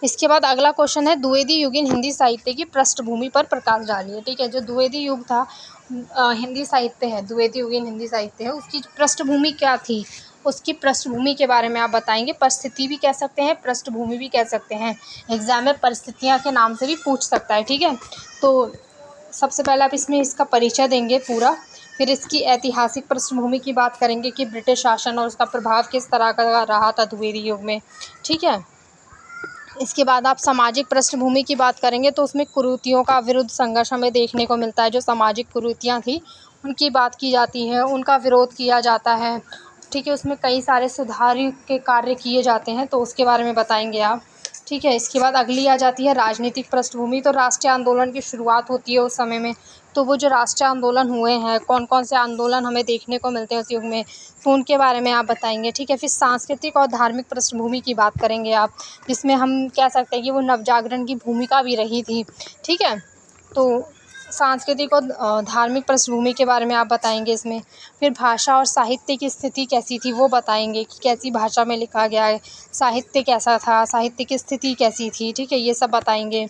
इसके बाद अगला क्वेश्चन है द्विवेदी युगीन हिंदी साहित्य की पृष्ठभूमि पर प्रकाश डालिए, ठीक है। जो द्विवेदी युग था हिंदी साहित्य है, द्विवेदी युगीन हिंदी साहित्य है, उसकी पृष्ठभूमि क्या थी, उसकी पृष्ठभूमि के बारे में आप बताएंगे। परिस्थिति भी कह सकते हैं, पृष्ठभूमि भी कह सकते हैं, एग्जाम में परिस्थितियाँ के नाम से भी पूछ सकता है, ठीक है। तो सबसे पहले आप इसमें इसका परिचय देंगे पूरा, फिर इसकी ऐतिहासिक पृष्ठभूमि की बात करेंगे कि ब्रिटिश शासन और उसका प्रभाव किस तरह का रहा था द्विवेदी युग में, ठीक है। इसके बाद आप सामाजिक पृष्ठभूमि की बात करेंगे तो उसमें कुरीतियों का विरुद्ध संघर्ष हमें देखने को मिलता है, जो सामाजिक कुरीतियाँ थी उनकी बात की जाती है, उनका विरोध किया जाता है, ठीक है। उसमें कई सारे सुधार के कार्य किए जाते हैं, तो उसके बारे में बताएँगे आप, ठीक है। इसके बाद अगली आ जाती है राजनीतिक पृष्ठभूमि। तो राष्ट्रीय आंदोलन की शुरुआत होती है उस समय में, तो वो जो राष्ट्रीय आंदोलन हुए हैं, कौन-कौन से आंदोलन हमें देखने को मिलते हैं उस युग में, तो उनके बारे में आप बताएँगे, ठीक है। फिर सांस्कृतिक और धार्मिक पृष्ठभूमि की बात करेंगे आप, जिसमें हम कह सकते हैं कि वो नवजागरण की भूमिका भी रही थी, ठीक है। तो सांस्कृतिक और धार्मिक पृष्ठभूमि के बारे में आप बताएँगे इसमें। फिर भाषा और साहित्य की स्थिति कैसी थी वो बताएँगे कि कैसी भाषा में लिखा गया है, साहित्य कैसा था, साहित्य की स्थिति कैसी थी, ठीक है, ये सब बताएँगे।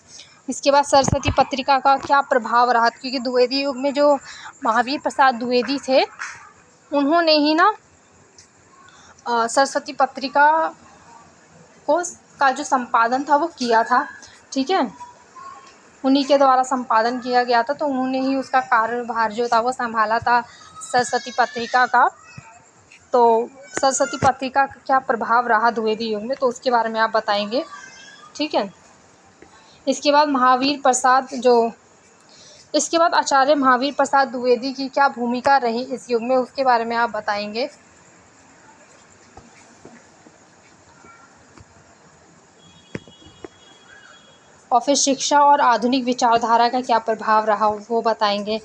इसके बाद सरस्वती पत्रिका का क्या प्रभाव रहा, क्योंकि द्विवेदी युग में जो महावीर प्रसाद द्विवेदी थे, उन्होंने ही ना सरस्वती पत्रिका को का जो संपादन था वो किया था, ठीक है। उन्हीं के द्वारा संपादन किया गया था, तो उन्होंने ही उसका कार्यभार जो था वो सँभाला था सरस्वती पत्रिका का। तो सरस्वती पत्रिका का क्या प्रभाव रहा द्विवेदी युग में, तो उसके बारे में आप बताएँगे, ठीक है। इसके बाद आचार्य महावीर प्रसाद द्विवेदी की क्या भूमिका रही इस युग में, उसके बारे में आप बताएँगे। और फिर शिक्षा और आधुनिक विचारधारा का क्या प्रभाव रहा वो बताएँगे।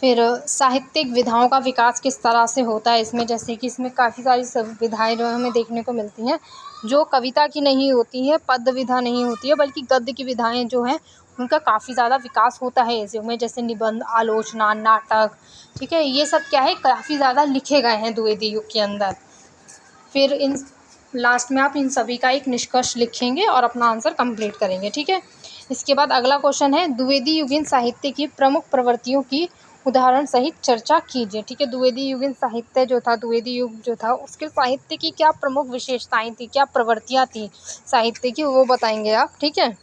फिर साहित्यिक विधाओं का विकास किस तरह से होता है इसमें, जैसे कि इसमें काफ़ी सारी विधाएँ जो हमें देखने को मिलती हैं, जो कविता की नहीं होती है, पद्य विधा नहीं होती है, बल्कि गद्य की विधाएँ जो हैं उनका काफ़ी ज़्यादा विकास होता है इस युग में, जैसे निबंध, आलोचना, नाटक, ठीक है। ये सब क्या है, काफ़ी ज़्यादा लिखे गए हैं द्विवेदी युग के अंदर। फिर इन लास्ट में आप इन सभी का एक निष्कर्ष लिखेंगे और अपना आंसर कंप्लीट करेंगे, ठीक है। इसके बाद अगला क्वेश्चन है, द्विवेदी युगीन साहित्य की प्रमुख प्रवृत्तियों की उदाहरण सहित चर्चा कीजिए, ठीक है। द्विवेदी युगीन साहित्य जो था, द्विवेदी युग जो था, उसके साहित्य की क्या प्रमुख विशेषताएं थी, क्या प्रवृत्तियां थी साहित्य की, वो बताएंगे आप, ठीक है।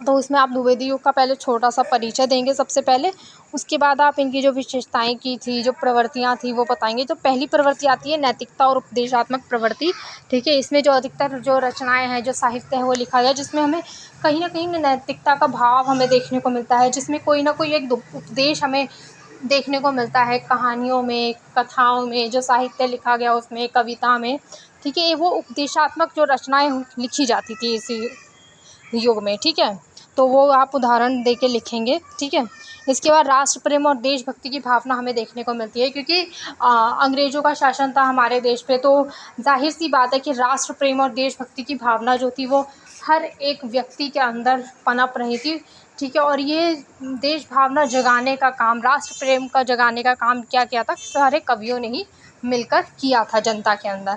तो उसमें आप द्विवेदी युग का पहले छोटा सा परिचय देंगे सबसे पहले, उसके बाद आप इनकी जो विशेषताएं की थी, जो प्रवृत्तियां थी वो बताएंगे। तो पहली प्रवृत्ति आती है नैतिकता और उपदेशात्मक प्रवृत्ति, ठीक है। इसमें जो अधिकतर जो रचनाएं हैं, जो साहित्य है वो लिखा गया, जिसमें हमें कहीं ना कहीं नैतिकता का भाव हमें देखने को मिलता है, जिसमें कोई ना कोई एक उपदेश हमें देखने को मिलता है, कहानियों में, कथाओं में, जो साहित्य लिखा गया उसमें, कविता में, ठीक है। वो उपदेशात्मक जो रचनाएं लिखी जाती थी इस युग में, ठीक है। तो वो आप उदाहरण दे के लिखेंगे, ठीक है। इसके बाद राष्ट्र प्रेम और देशभक्ति की भावना हमें देखने को मिलती है, क्योंकि अंग्रेज़ों का शासन था हमारे देश पे, तो जाहिर सी बात है कि राष्ट्र प्रेम और देशभक्ति की भावना जो थी वो हर एक व्यक्ति के अंदर पनप रही थी, ठीक है। और ये देश भावना जगाने का काम, राष्ट्र प्रेम का जगाने का काम क्या किया था, सारे कवियों ने ही मिलकर किया था जनता के अंदर,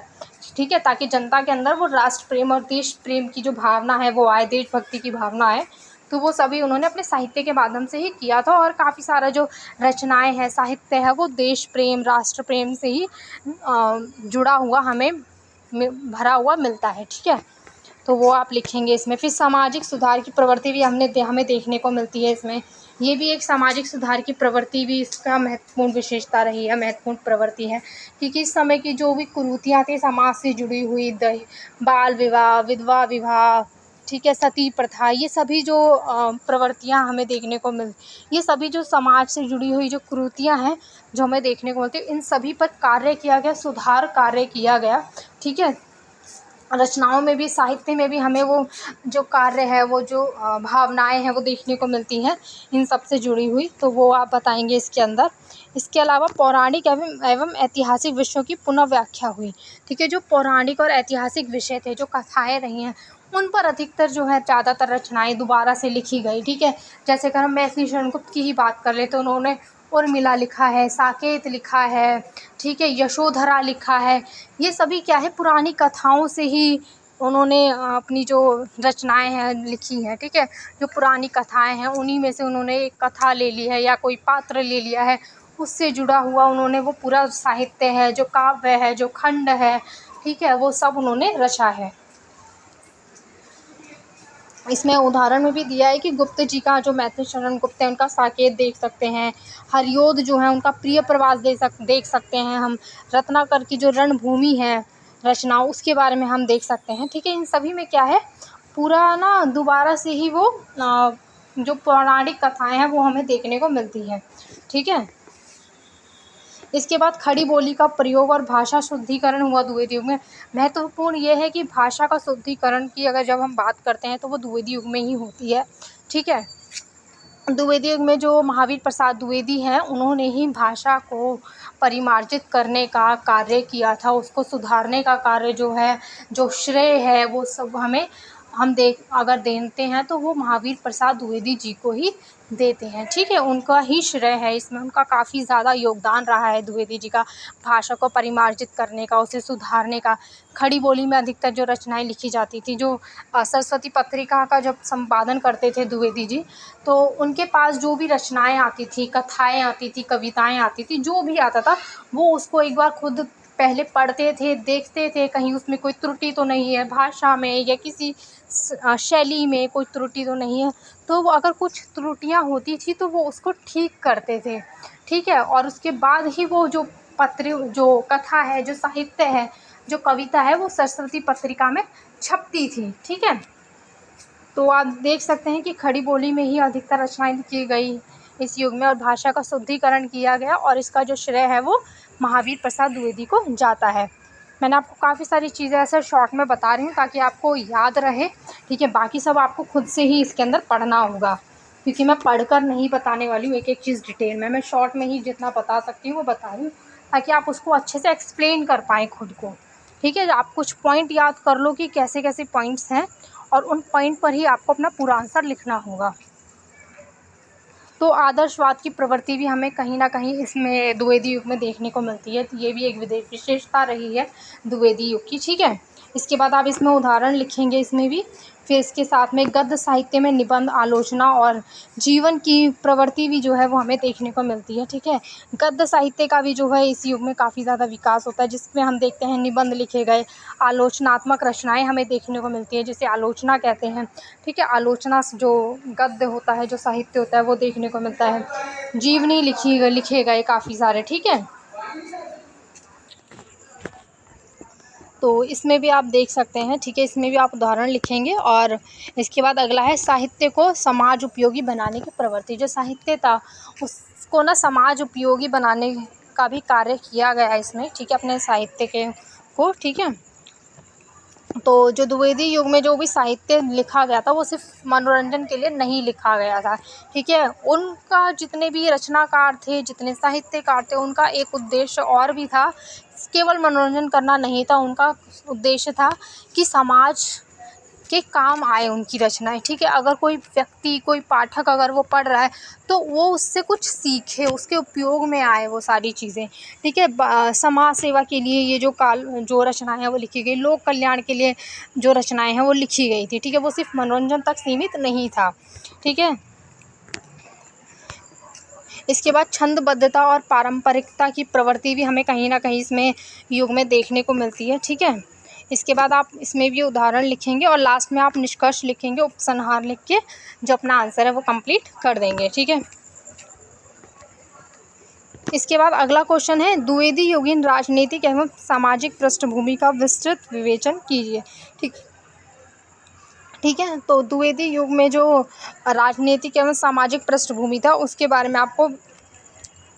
ठीक है, ताकि जनता के अंदर वो राष्ट्र प्रेम और देश प्रेम की जो भावना है वो आए, देशभक्ति की भावना आए। तो वो सभी उन्होंने अपने साहित्य के माध्यम से ही किया था, और काफ़ी सारा जो रचनाएं हैं, साहित्य है, वो देश प्रेम, राष्ट्र प्रेम से ही जुड़ा हुआ हमें भरा हुआ मिलता है, ठीक है। तो वो आप लिखेंगे इसमें। फिर सामाजिक सुधार की प्रवृत्ति भी हमें देखने को मिलती है इसमें, ये भी एक सामाजिक सुधार की प्रवृत्ति भी इसका महत्वपूर्ण विशेषता रही है, महत्वपूर्ण प्रवृत्ति है, क्योंकि इस समय की जो भी कुरीतियाँ थी समाज से जुड़ी हुई, बाल विवाह, विधवा विवाह, ठीक है, सती प्रथा, ये सभी जो प्रवृत्तियाँ हमें देखने को ये सभी जो समाज से जुड़ी हुई जो कुरीतियाँ हैं जो हमें देखने को मिलती है, इन सभी पर कार्य किया गया, सुधार कार्य किया गया, ठीक है। रचनाओं में भी, साहित्य में भी हमें वो जो कार्य है, वो जो भावनाएं हैं वो देखने को मिलती हैं इन सब से जुड़ी हुई, तो वो आप बताएंगे इसके अंदर। इसके अलावा पौराणिक एवं ऐतिहासिक विषयों की पुनः व्याख्या हुई, ठीक है। जो पौराणिक और ऐतिहासिक विषय थे, जो कथाएं रही हैं, उन पर अधिकतर जो है ज़्यादातर रचनाएं दोबारा से लिखी गई, ठीक है। जैसे अगर हम मैथिली शरण गुप्त की ही बात कर ले, तो उन्होंने उर्मिला लिखा है, साकेत लिखा है, ठीक है, यशोधरा लिखा है। ये सभी क्या है, पुरानी कथाओं से ही उन्होंने अपनी जो रचनाएं हैं लिखी हैं, ठीक है। जो पुरानी कथाएं हैं उन्हीं में से उन्होंने एक कथा ले ली है या कोई पात्र ले लिया है, उससे जुड़ा हुआ उन्होंने वो पूरा साहित्य है, जो काव्य है, जो खंड है, ठीक है, वो सब उन्होंने रचा है। इसमें उदाहरण में भी दिया है कि गुप्त जी का जो मैथिली शरण गुप्त है, उनका साकेत देख सकते हैं, हरियोध जो है उनका प्रिय प्रवास देख सकते हैं हम, रत्नाकर की जो रणभूमि है रचना, उसके बारे में हम देख सकते हैं, ठीक है। इन सभी में क्या है, पूरा ना दोबारा से ही वो जो पौराणिक कथाएं हैं वो हमें देखने को मिलती है। ठीक है। इसके बाद खड़ी बोली का प्रयोग और भाषा शुद्धिकरण हुआ द्विवेदी युग में। महत्वपूर्ण ये है कि भाषा का शुद्धिकरण की अगर जब हम बात करते हैं तो वो द्विवेदी युग में ही होती है। ठीक है। द्विवेदी युग में जो महावीर प्रसाद द्विवेदी हैं उन्होंने ही भाषा को परिमार्जित करने का कार्य किया था, उसको सुधारने का कार्य जो है, जो श्रेय है वो सब हम अगर देते हैं तो वो महावीर प्रसाद द्विवेदी जी को ही देते हैं। ठीक है। उनका ही श्रेय है इसमें, उनका काफ़ी ज़्यादा योगदान रहा है द्विवेदी जी का भाषा को परिमार्जित करने का, उसे सुधारने का। खड़ी बोली में अधिकतर जो रचनाएं लिखी जाती थी, जो सरस्वती पत्रिका का जब संपादन करते थे द्विवेदी जी, तो उनके पास जो भी रचनाएं आती थी, कथाएं आती थी, कविताएं आती थी, जो भी आता था वो उसको एक बार खुद पहले पढ़ते थे, देखते थे कहीं उसमें कोई त्रुटि तो नहीं है, भाषा में या किसी शैली में कोई त्रुटि तो नहीं है। तो वो अगर कुछ त्रुटियां होती थी तो वो उसको ठीक करते थे। ठीक है। और उसके बाद ही वो जो कथा है, जो साहित्य है, जो कविता है, वो सरस्वती पत्रिका में छपती थी। ठीक है। तो आप देख सकते हैं कि खड़ी बोली में ही अधिकतर रचनाएं लिखी गई इस युग में और भाषा का शुद्धिकरण किया गया, और इसका जो श्रेय है वो महावीर प्रसाद द्विवेदी को जाता है। मैंने आपको काफ़ी सारी चीज़ें ऐसे शॉर्ट में बता रही हूँ ताकि आपको याद रहे। ठीक है। बाकी सब आपको खुद से ही इसके अंदर पढ़ना होगा, क्योंकि मैं पढ़कर नहीं बताने वाली हूँ एक एक चीज़ डिटेल में। मैं शॉर्ट में ही जितना बता सकती हूँ वो बता रही हूँ ताकि आप उसको अच्छे से एक्सप्लेन कर पाएँ खुद को। ठीक है। आप कुछ पॉइंट याद कर लो कि कैसे कैसे पॉइंट्स हैं, और उन पॉइंट पर ही आपको अपना पूरा आंसर लिखना होगा। तो आदर्शवाद की प्रवृत्ति भी हमें कहीं ना कहीं इसमें द्विवेदी युग में देखने को मिलती है, तो ये भी एक विशेषता रही है द्विवेदी युग की। ठीक है। इसके बाद आप इसमें उदाहरण लिखेंगे इसमें भी। फिर इसके साथ में गद्य साहित्य में निबंध, आलोचना और जीवन की प्रवृत्ति भी जो है वो हमें देखने को मिलती है। ठीक है। गद्य साहित्य का भी जो है इस युग में काफ़ी ज़्यादा विकास होता है, जिसमें हम देखते हैं निबंध लिखे गए, आलोचनात्मक रचनाएं हमें देखने को मिलती है, जिसे आलोचना कहते हैं। ठीक है। आलोचना जो गद्य होता है, जो साहित्य होता है, वो देखने को मिलता है। जीवनी लिखे गए काफ़ी सारे। ठीक है। तो इसमें भी आप देख सकते हैं। ठीक है। इसमें भी आप उदाहरण लिखेंगे। और इसके बाद अगला है साहित्य को समाज उपयोगी बनाने की प्रवृत्ति। जो साहित्य था उसको ना समाज उपयोगी बनाने का भी कार्य किया गया है इसमें। ठीक है। अपने साहित्य को। ठीक है। तो जो द्विवेदी युग में जो भी साहित्य लिखा गया था वो सिर्फ मनोरंजन के लिए नहीं लिखा गया था। ठीक है। उनका जितने भी रचनाकार थे, जितने साहित्यकार थे, उनका एक उद्देश्य और भी था। केवल मनोरंजन करना नहीं था, उनका उद्देश्य था कि समाज के काम आए उनकी रचनाएं। ठीक है। अगर कोई व्यक्ति, कोई पाठक अगर वो पढ़ रहा है तो वो उससे कुछ सीखे, उसके उपयोग में आए वो सारी चीज़ें। ठीक है। समाज सेवा के लिए ये जो रचनाएं हैं वो लिखी गई, लोक कल्याण के लिए जो रचनाएं हैं वो लिखी गई थी। ठीक है। वो सिर्फ मनोरंजन तक सीमित नहीं था। ठीक है। इसके बाद छंदबद्धता और पारंपरिकता की प्रवृत्ति भी हमें कहीं ना कहीं इसमें युग में देखने को मिलती है। ठीक है। इसके बाद आप इसमें भी उदाहरण लिखेंगे और लास्ट में आप निष्कर्ष लिखेंगे, उपसंहार लिख के जो अपना आंसर है वो कंप्लीट कर देंगे। ठीक है। इसके बाद अगला क्वेश्चन है, द्विवेदी युगीन राजनीतिक एवं सामाजिक पृष्ठभूमि का विस्तृत विवेचन कीजिए। ठीक है। तो द्विवेदी युग में जो राजनीतिक एवं सामाजिक पृष्ठभूमि था उसके बारे में आपको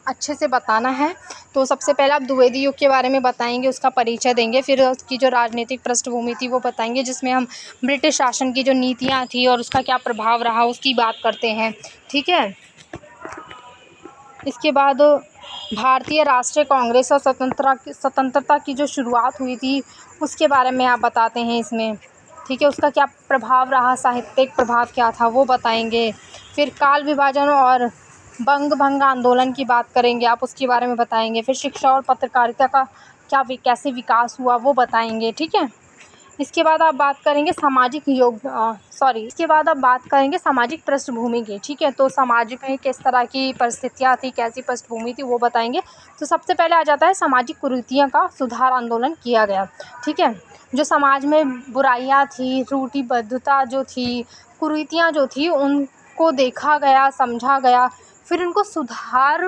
अच्छे से बताना है। तो सबसे पहले आप द्विवेदी युग के बारे में बताएंगे, उसका परिचय देंगे, फिर उसकी जो राजनीतिक पृष्ठभूमि थी वो बताएंगे, जिसमें हम ब्रिटिश शासन की जो नीतियाँ थी और उसका क्या प्रभाव रहा उसकी बात करते हैं। ठीक है। इसके बाद भारतीय राष्ट्रीय कांग्रेस और स्वतंत्रता की जो शुरुआत हुई थी उसके बारे में आप बताते हैं इसमें। ठीक है। उसका क्या प्रभाव रहा, साहित्यिक प्रभाव क्या था वो बताएंगे। फिर काल विभाजन और बंग भंग आंदोलन की बात करेंगे, आप उसके बारे में बताएंगे। फिर शिक्षा और पत्रकारिता का कैसे विकास हुआ वो बताएंगे। ठीक है। इसके बाद आप बात करेंगे इसके बाद आप बात करेंगे सामाजिक पृष्ठभूमि की। ठीक है। तो समाज में किस तरह की परिस्थितियाँ थी, कैसी पृष्ठभूमि थी वो बताएंगे। तो सबसे पहले आ जाता है सामाजिक कुरीतियों का सुधार आंदोलन किया गया। ठीक है। जो समाज में बुराइयाँ थी, रूढ़िबद्धता जो थी, कुरीतियाँ जो थी, उनको देखा गया, समझा गया, फिर उनको सुधार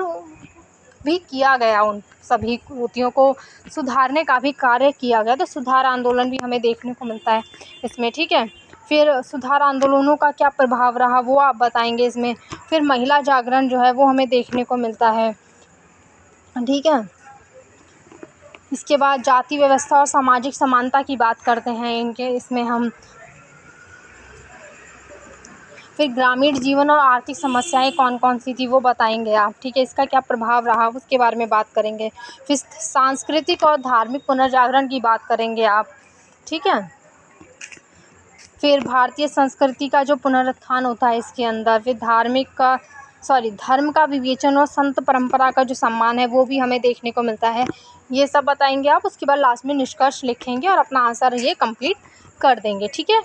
भी किया गया, उन सभी कुरीतियों को सुधारने का भी कार्य किया गया। तो सुधार आंदोलन भी हमें देखने को मिलता है इसमें। ठीक है। फिर सुधार आंदोलनों का क्या प्रभाव रहा वो आप बताएंगे इसमें। फिर महिला जागरण जो है वो हमें देखने को मिलता है, ठीक है। इसके बाद जाति व्यवस्था और सामाजिक समानता की बात करते हैं इनके इसमें हम। फिर ग्रामीण जीवन और आर्थिक समस्याएं कौन कौन सी थी वो बताएंगे आप, ठीक है। इसका क्या प्रभाव रहा उसके बारे में बात करेंगे। फिर सांस्कृतिक और धार्मिक पुनर्जागरण की बात करेंगे आप, ठीक है। फिर भारतीय संस्कृति का जो पुनरुत्थान होता है इसके अंदर। फिर धर्म का विवेचन और संत परंपरा का जो सम्मान है वो भी हमें देखने को मिलता है। ये सब बताएंगे आप। उसके बाद लास्ट में निष्कर्ष लिखेंगे और अपना आंसर ये कंप्लीट कर देंगे, ठीक है।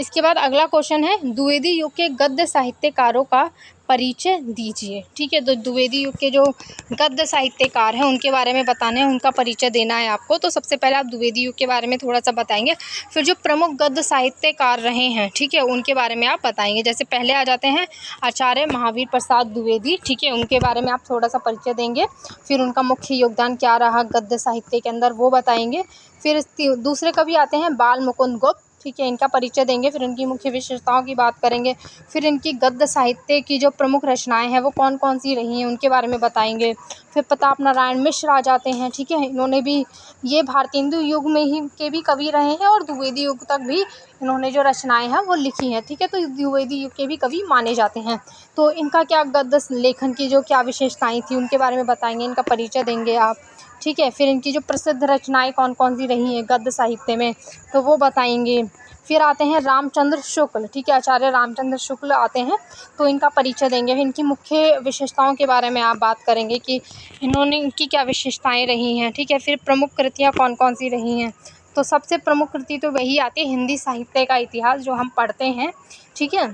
इसके बाद अगला क्वेश्चन है, द्विवेदी युग के गद्य साहित्यकारों का परिचय दीजिए, ठीक है। तो द्विवेदी युग के जो गद्य साहित्यकार हैं उनके बारे में बताना है, उनका परिचय देना है आपको। तो सबसे पहले आप द्विवेदी युग के बारे में थोड़ा सा बताएंगे, फिर जो प्रमुख गद्य साहित्यकार रहे हैं, ठीक है, उनके बारे में आप बताएंगे। जैसे पहले आ जाते हैं आचार्य महावीर प्रसाद द्विवेदी, ठीक है, उनके बारे में आप थोड़ा सा परिचय देंगे। फिर उनका मुख्य योगदान क्या रहा गद्य साहित्य के अंदर वो बताएंगे। फिर दूसरे कवि आते हैं बाल मुकुंद गुप्त, ठीक है, इनका परिचय देंगे। फिर इनकी मुख्य विशेषताओं की बात करेंगे। फिर इनकी गद्य साहित्य की जो प्रमुख रचनाएं हैं वो कौन कौन सी रही हैं उनके बारे में बताएंगे। फिर प्रताप नारायण मिश्र आ जाते हैं, ठीक है, इन्होंने भी ये भारतेंदु युग में ही के भी कवि रहे हैं और द्विवेदी युग तक भी इन्होंने जो रचनाएं हैं वो लिखी हैं, ठीक है। तो द्विवेदी युग के भी कवि माने जाते हैं। तो इनका क्या गद्य लेखन की जो क्या विशेषताएं थी उनके बारे में बताएंगे, इनका परिचय देंगे आप, ठीक है। फिर इनकी जो प्रसिद्ध रचनाएं कौन कौन सी रही हैं गद्य साहित्य में तो वो बताएंगे। फिर आते हैं रामचंद्र शुक्ल, ठीक है, आचार्य रामचंद्र शुक्ल आते हैं, तो इनका परिचय देंगे। इनकी मुख्य विशेषताओं के बारे में आप बात करेंगे कि इनकी क्या विशेषताएं रही हैं, ठीक है। फिर प्रमुख कृतियाँ कौन कौन सी रही हैं, तो सबसे प्रमुख कृति तो वही आती है हिंदी साहित्य का इतिहास जो हम पढ़ते हैं, ठीक है।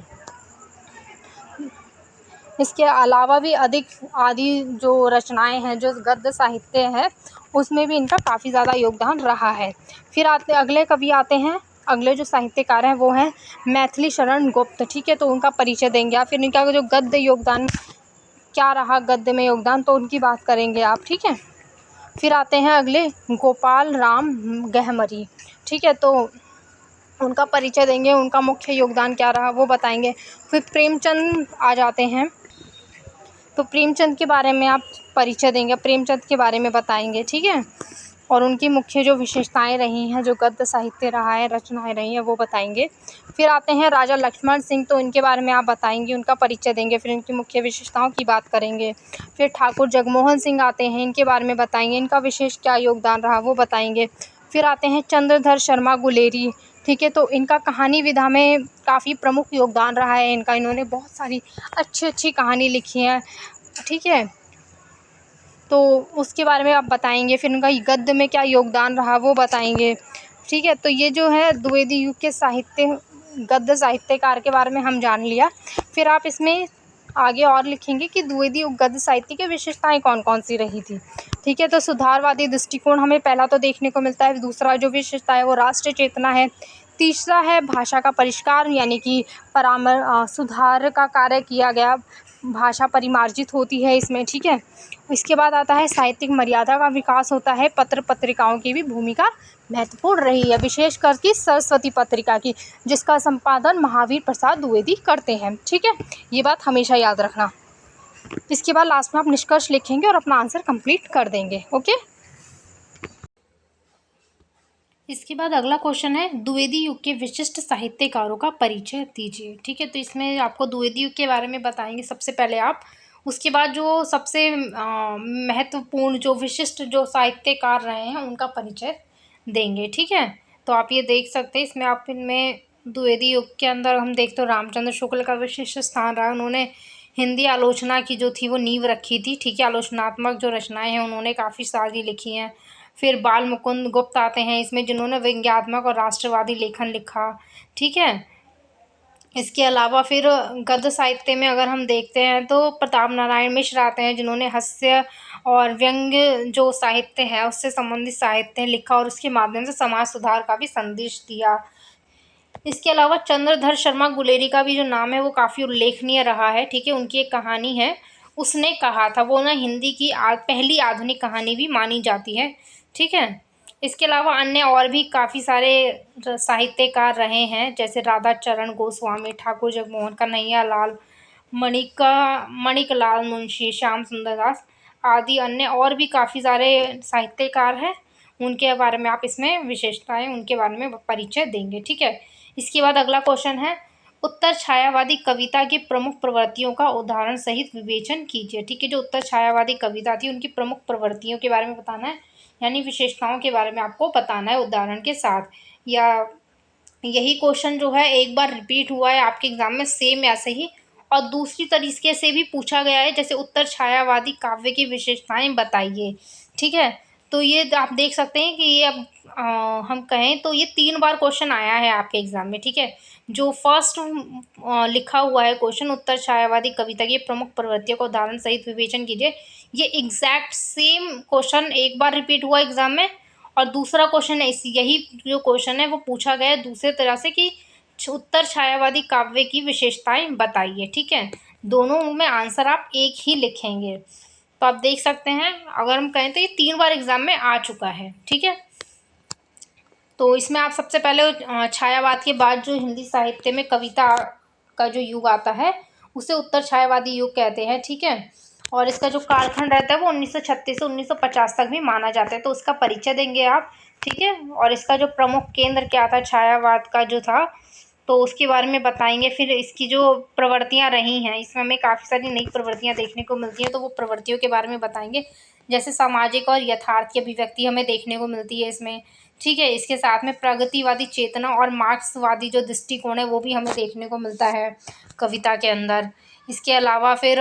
इसके अलावा भी अधिक आदि जो रचनाएं हैं जो गद्य साहित्य है उसमें भी इनका काफ़ी ज़्यादा योगदान रहा है। फिर अगले कवि आते हैं, अगले जो साहित्यकार हैं वो हैं मैथिली शरण गुप्त, ठीक है, तो उनका परिचय देंगे आप। फिर इनका जो गद्य योगदान क्या रहा गद्य में योगदान तो उनकी बात करेंगे आप, ठीक है। फिर आते हैं अगले गोपाल राम गहमरी, ठीक है, तो उनका परिचय देंगे, उनका मुख्य योगदान क्या रहा वो बताएंगे। फिर प्रेमचंद आ जाते हैं, तो प्रेमचंद के बारे में आप परिचय देंगे, प्रेमचंद के बारे में बताएंगे, ठीक है, और उनकी मुख्य जो विशेषताएं रही हैं जो गद्य साहित्य रहा है रचनाएं रही हैं वो बताएंगे। फिर आते हैं राजा लक्ष्मण सिंह, तो इनके बारे में आप बताएंगे, उनका परिचय देंगे, फिर इनकी मुख्य विशेषताओं की बात करेंगे। फिर ठाकुर जगमोहन सिंह आते हैं, इनके बारे में बताएंगे, इनका विशेष क्या योगदान रहा वो बताएंगे। फिर आते हैं चंद्रधर शर्मा गुलेरी, ठीक है, तो इनका कहानी विधा में काफ़ी प्रमुख योगदान रहा है इनका, इन्होंने बहुत सारी अच्छी अच्छी कहानी लिखी है, ठीक है, तो उसके बारे में आप बताएंगे। फिर उनका गद्य में क्या योगदान रहा वो बताएंगे, ठीक है। तो ये जो है द्विवेदी युग के गद्य साहित्यकार के बारे में हम जान लिया। फिर आप इसमें आगे और लिखेंगे कि द्विवेदी युग गद्य साहित्य की विशेषताएं कौन कौन सी रही थी, ठीक है। तो सुधारवादी दृष्टिकोण हमें पहला तो देखने को मिलता है, दूसरा जो विशेषता है वो राष्ट्रीय चेतना है, तीसरा है भाषा का परिष्कार यानी कि सुधार का कार्य किया गया, भाषा परिमार्जित होती है इसमें, ठीक है। इसके बाद आता है साहित्यिक मर्यादा का विकास होता है, पत्र पत्रिकाओं की भी भूमिका महत्वपूर्ण रही है, विशेषकर कि सरस्वती पत्रिका की जिसका संपादन महावीर प्रसाद द्विवेदी करते हैं, ठीक है, ये बात हमेशा याद रखना। इसके बाद लास्ट में आप निष्कर्ष लिखेंगे और अपना आंसर कंप्लीट कर देंगे, ओके। इसके बाद अगला क्वेश्चन है द्विवेदी युग के विशिष्ट साहित्यकारों का परिचय दीजिए, ठीक है। तो इसमें आपको द्विवेदी युग के बारे में बताएंगे सबसे पहले आप, उसके बाद जो सबसे महत्वपूर्ण जो विशिष्ट जो साहित्यकार रहे हैं उनका परिचय देंगे, ठीक है। तो आप ये देख सकते हैं इसमें आप इनमें द्विवेदी युग के अंदर हम देखते तो रामचंद्र शुक्ल का विशिष्ट स्थान रहा, उन्होंने हिंदी आलोचना की जो थी वो नींव रखी थी, ठीक है, आलोचनात्मक जो रचनाएं हैं उन्होंने काफ़ी सारी लिखी हैं। फिर बाल मुकुंद गुप्त आते हैं इसमें जिन्होंने व्यंग्यात्मक और राष्ट्रवादी लेखन लिखा, ठीक है। इसके अलावा फिर गद्य साहित्य में अगर हम देखते हैं तो प्रताप नारायण मिश्र आते हैं जिन्होंने हास्य और व्यंग्य जो साहित्य है उससे संबंधित साहित्य लिखा और उसके माध्यम से समाज सुधार का भी संदेश दिया। इसके अलावा चंद्रधर शर्मा गुलेरी का भी जो नाम है वो काफ़ी उल्लेखनीय रहा है, ठीक है, उनकी एक कहानी है उसने कहा था, वो ना हिंदी की पहली आधुनिक कहानी भी मानी जाती है, ठीक है। इसके अलावा अन्य और भी काफ़ी सारे साहित्यकार रहे हैं, जैसे राधा चरण गोस्वामी, ठाकुर जगमोहन कन्हैया लाल, मणिकलाल मुंशी, श्याम सुंदर दास आदि अन्य और भी काफ़ी सारे साहित्यकार हैं। उनके बारे में आप इसमें विशेषताएं उनके बारे में परिचय देंगे। ठीक है। इसके बाद अगला क्वेश्चन है, उत्तर छायावादी कविता की प्रमुख प्रवृत्तियों का उदाहरण सहित विवेचन कीजिए। ठीक है। जो उत्तर छायावादी कविता थी उनकी प्रमुख प्रवृत्तियों के बारे में बताना है, यानी विशेषताओं के बारे में आपको बताना है उदाहरण के साथ। या यही क्वेश्चन जो है एक बार रिपीट हुआ है आपके एग्जाम में सेम ऐसे ही, और दूसरी तरीके से भी पूछा गया है, जैसे उत्तर छायावादी काव्य की विशेषताएं बताइए। ठीक है। तो ये आप देख सकते हैं कि ये अब हम कहें तो ये 3 बार क्वेश्चन आया है आपके एग्जाम में। ठीक है। जो फर्स्ट लिखा हुआ है क्वेश्चन, उत्तर छायावादी कविता की प्रमुख प्रवृत्तियों को उदाहरण सहित विवेचन कीजिए, ये एग्जैक्ट सेम क्वेश्चन एक बार रिपीट हुआ एग्जाम में। और दूसरा क्वेश्चन है यही जो क्वेश्चन है वो पूछा गया है दूसरे तरह से कि उत्तर छायावादी काव्य की विशेषताएं बताइए। ठीक है। दोनों में आंसर आप एक ही लिखेंगे। तो आप देख सकते हैं, अगर हम कहें तो ये 3 बार एग्जाम में आ चुका है। ठीक है। तो इसमें आप सबसे पहले छायावाद के बाद जो हिंदी साहित्य में कविता का जो युग आता है उसे उत्तर छायावादी युग कहते हैं। ठीक है। और इसका जो कालखंड रहता है वो 1936 से 1950 तक भी माना जाता है, तो उसका परिचय देंगे आप। ठीक है। और इसका जो प्रमुख केंद्र क्या था छायावाद का जो था, तो उसके बारे में बताएंगे। फिर इसकी जो प्रवृत्तियां रही हैं, इसमें हमें काफ़ी सारी नई प्रवृत्तियां देखने को मिलती हैं, तो वो प्रवृत्तियों के बारे में बताएंगे। जैसे सामाजिक और यथार्थ की अभिव्यक्ति हमें देखने को मिलती है इसमें। ठीक है। इसके साथ में प्रगतिवादी चेतना और मार्क्सवादी जो दृष्टिकोण है वो भी हमें देखने को मिलता है कविता के अंदर। इसके अलावा फिर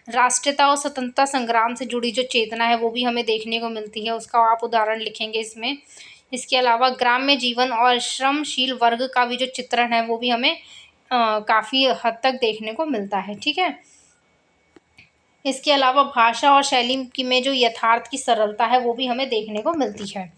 राष्ट्रीयता और स्वतंत्रता संग्राम से जुड़ी जो चेतना है वो भी हमें देखने को मिलती है, उसका आप उदाहरण लिखेंगे इसमें। इसके अलावा ग्राम्य जीवन और श्रमशील वर्ग का भी जो चित्रण है वो भी हमें काफ़ी हद तक देखने को मिलता है। ठीक है। इसके अलावा भाषा और शैली की में जो यथार्थ की सरलता है वो भी हमें देखने को मिलती है।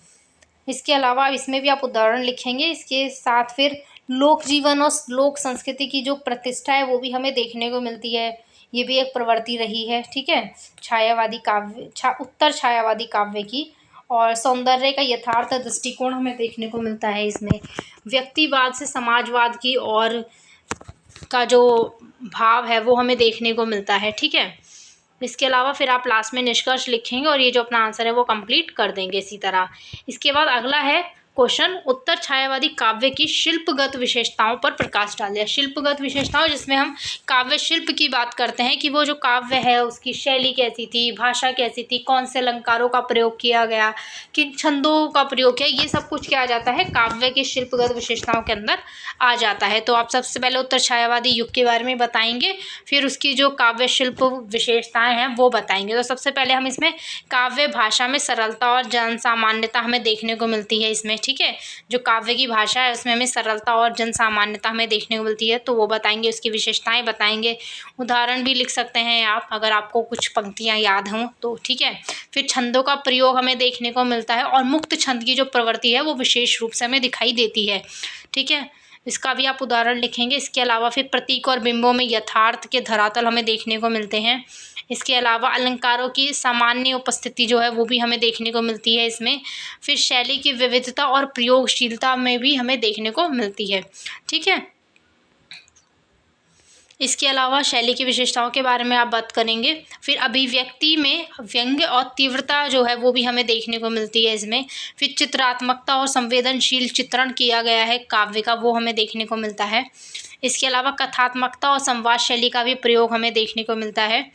इसके अलावा इसमें भी आप उदाहरण लिखेंगे। इसके साथ फिर लोक जीवन और लोक संस्कृति की जो प्रतिष्ठा है वो भी हमें देखने को मिलती है, ये भी एक प्रवृत्ति रही है। ठीक है। छायावादी काव्य उत्तर छायावादी काव्य की। और सौंदर्य का यथार्थ दृष्टिकोण हमें देखने को मिलता है इसमें। व्यक्तिवाद से समाजवाद की और का जो भाव है वो हमें देखने को मिलता है। ठीक है। इसके अलावा फिर आप लास्ट में निष्कर्ष लिखेंगे और ये जो अपना आंसर है वो कंप्लीट कर देंगे इसी तरह। इसके बाद अगला है क्वेश्चन, उत्तर छायावादी काव्य की शिल्पगत विशेषताओं पर प्रकाश डालिए। शिल्पगत विशेषताओं जिसमें हम काव्य शिल्प की बात करते हैं कि वो जो काव्य है उसकी शैली कैसी थी, भाषा कैसी थी, कौन से अलंकारों का प्रयोग किया गया, किन छंदों का प्रयोग किया, ये सब कुछ क्या आ जाता है काव्य की शिल्पगत विशेषताओं के अंदर आ जाता है। तो आप सबसे पहले उत्तर छायावादी युग के बारे में बताएंगे, फिर उसकी जो काव्य शिल्प विशेषताएं हैं वो बताएंगे। तो सबसे पहले हम इसमें काव्य भाषा में सरलता और जन सामान्यता हमें देखने को मिलती है इसमें। ठीक है। जो काव्य की भाषा है उसमें हमें सरलता और जन सामान्यता हमें देखने को मिलती है, तो वो बताएंगे, उसकी विशेषताएं बताएंगे। उदाहरण भी लिख सकते हैं आप अगर आपको कुछ पंक्तियां याद हों तो। ठीक है। फिर छंदों का प्रयोग हमें देखने को मिलता है और मुक्त छंद की जो प्रवृत्ति है वो विशेष रूप से हमें दिखाई देती है। ठीक है। इसका भी आप उदाहरण लिखेंगे। इसके अलावा फिर प्रतीक और बिंबों में यथार्थ के धरातल हमें देखने को मिलते हैं। इसके अलावा अलंकारों की सामान्य उपस्थिति जो है वो भी हमें देखने को मिलती है इसमें। फिर शैली की विविधता और प्रयोगशीलता में भी हमें देखने को मिलती है। ठीक है। इसके अलावा शैली की विशेषताओं के बारे में आप बात करेंगे। फिर अभिव्यक्ति में व्यंग्य और तीव्रता जो है वो भी हमें देखने को मिलती है इसमें। फिर चित्रात्मकता और संवेदनशील चित्रण किया गया है काव्य का, वो हमें देखने को मिलता है। इसके अलावा कथात्मकता और संवाद शैली का भी प्रयोग हमें देखने को मिलता है।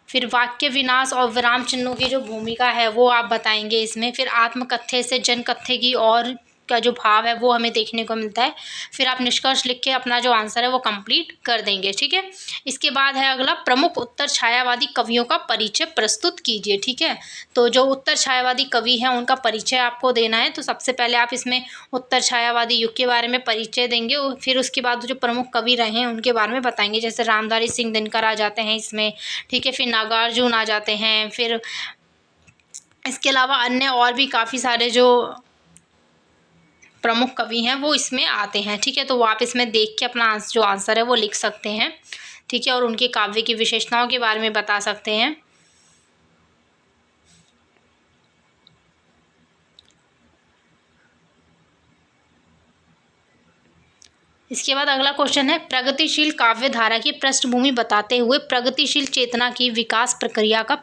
फिर वाक्य विनाश और विराम चिन्हों की जो भूमिका है वो आप बताएंगे इसमें। फिर आत्मकथ्य से जनकथ्य की और का जो भाव है वो हमें देखने को मिलता है। फिर आप निष्कर्ष लिख के अपना जो आंसर है वो कंप्लीट कर देंगे। ठीक है। इसके बाद है अगला, प्रमुख उत्तर छायावादी कवियों का परिचय प्रस्तुत कीजिए। ठीक है। तो जो उत्तर छायावादी कवि हैं उनका परिचय आपको देना है। तो सबसे पहले आप इसमें उत्तर छायावादी युग के बारे में परिचय देंगे, फिर उसके बाद जो प्रमुख कवि रहे हैं उनके बारे में बताएंगे। जैसे रामधारी सिंह दिनकर आ जाते हैं इसमें। ठीक है। फिर नागार्जुन आ जाते हैं। फिर इसके अलावा अन्य और भी काफ़ी सारे जो प्रमुख कवि हैं वो इसमें आते हैं। ठीक है। तो वो आप इसमें देख के अपना जो आंसर है वो लिख सकते हैं। ठीक है। और उनके काव्य की विशेषताओं के बारे में बता सकते हैं। इसके बाद अगला क्वेश्चन है, प्रगतिशील काव्य धारा की पृष्ठभूमि बताते हुए प्रगतिशील चेतना की विकास प्रक्रिया का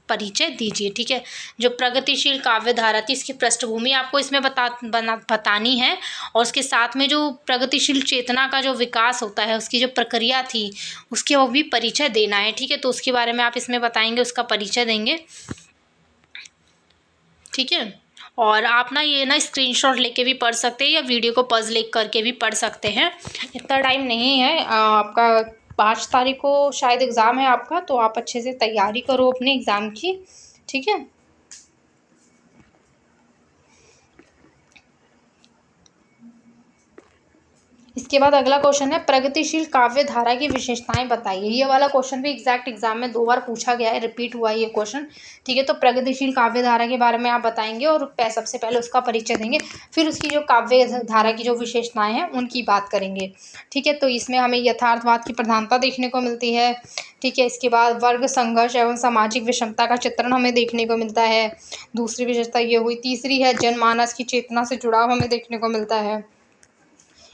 परिचय दीजिए। ठीक है, जो प्रगतिशील काव्य धारा थी इसकी पृष्ठभूमि आपको इसमें बतानी है, और उसके साथ में जो प्रगतिशील चेतना का जो विकास होता है उसकी जो प्रक्रिया थी उसके वो भी परिचय देना है। ठीक है, तो उसके बारे में आप इसमें बताएंगे, उसका परिचय देंगे। ठीक है, और आप ना ये ना स्क्रीनशॉट लेके भी पढ़ सकते हैं या वीडियो को पॉज लिख करके भी पढ़ सकते हैं। इतना टाइम नहीं है, आपका 5 तारीख को शायद एग्ज़ाम है आपका, तो आप अच्छे से तैयारी करो अपने एग्ज़ाम की। ठीक है, इसके बाद अगला क्वेश्चन है, प्रगतिशील काव्य धारा की विशेषताएं बताइए। ये वाला क्वेश्चन भी एग्जैक्ट एग्जाम में 2 बार पूछा गया है, रिपीट हुआ है ये क्वेश्चन। ठीक है, तो प्रगतिशील काव्य धारा के बारे में आप बताएंगे और सबसे पहले उसका परिचय देंगे, फिर उसकी जो काव्य धारा की जो विशेषताएं हैं उनकी बात करेंगे। ठीक है, तो इसमें हमें यथार्थवाद की प्रधानता देखने को मिलती है। ठीक है, इसके बाद वर्ग संघर्ष एवं सामाजिक विषमता का चित्रण हमें देखने को मिलता है, दूसरी विशेषता ये हुई। तीसरी है जनमानस की चेतना से जुड़ाव हमें देखने को मिलता है।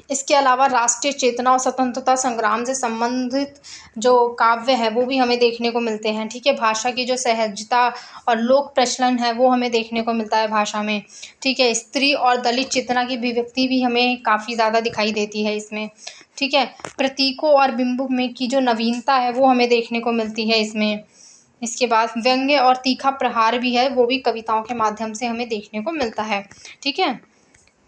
इसके अलावा राष्ट्रीय चेतना और स्वतंत्रता संग्राम से संबंधित जो काव्य है वो भी हमें देखने को मिलते हैं। ठीक है, भाषा की जो सहजता और लोक प्रचलन है वो हमें देखने को मिलता है भाषा में। ठीक है, स्त्री और दलित चेतना की अभिव्यक्ति भी हमें काफ़ी ज़्यादा दिखाई देती है इसमें। ठीक है, प्रतीकों और बिंबों में की जो नवीनता है वो हमें देखने को मिलती है इसमें। इसके बाद व्यंग्य और तीखा प्रहार भी है, वो भी कविताओं के माध्यम से हमें देखने को मिलता है। ठीक है,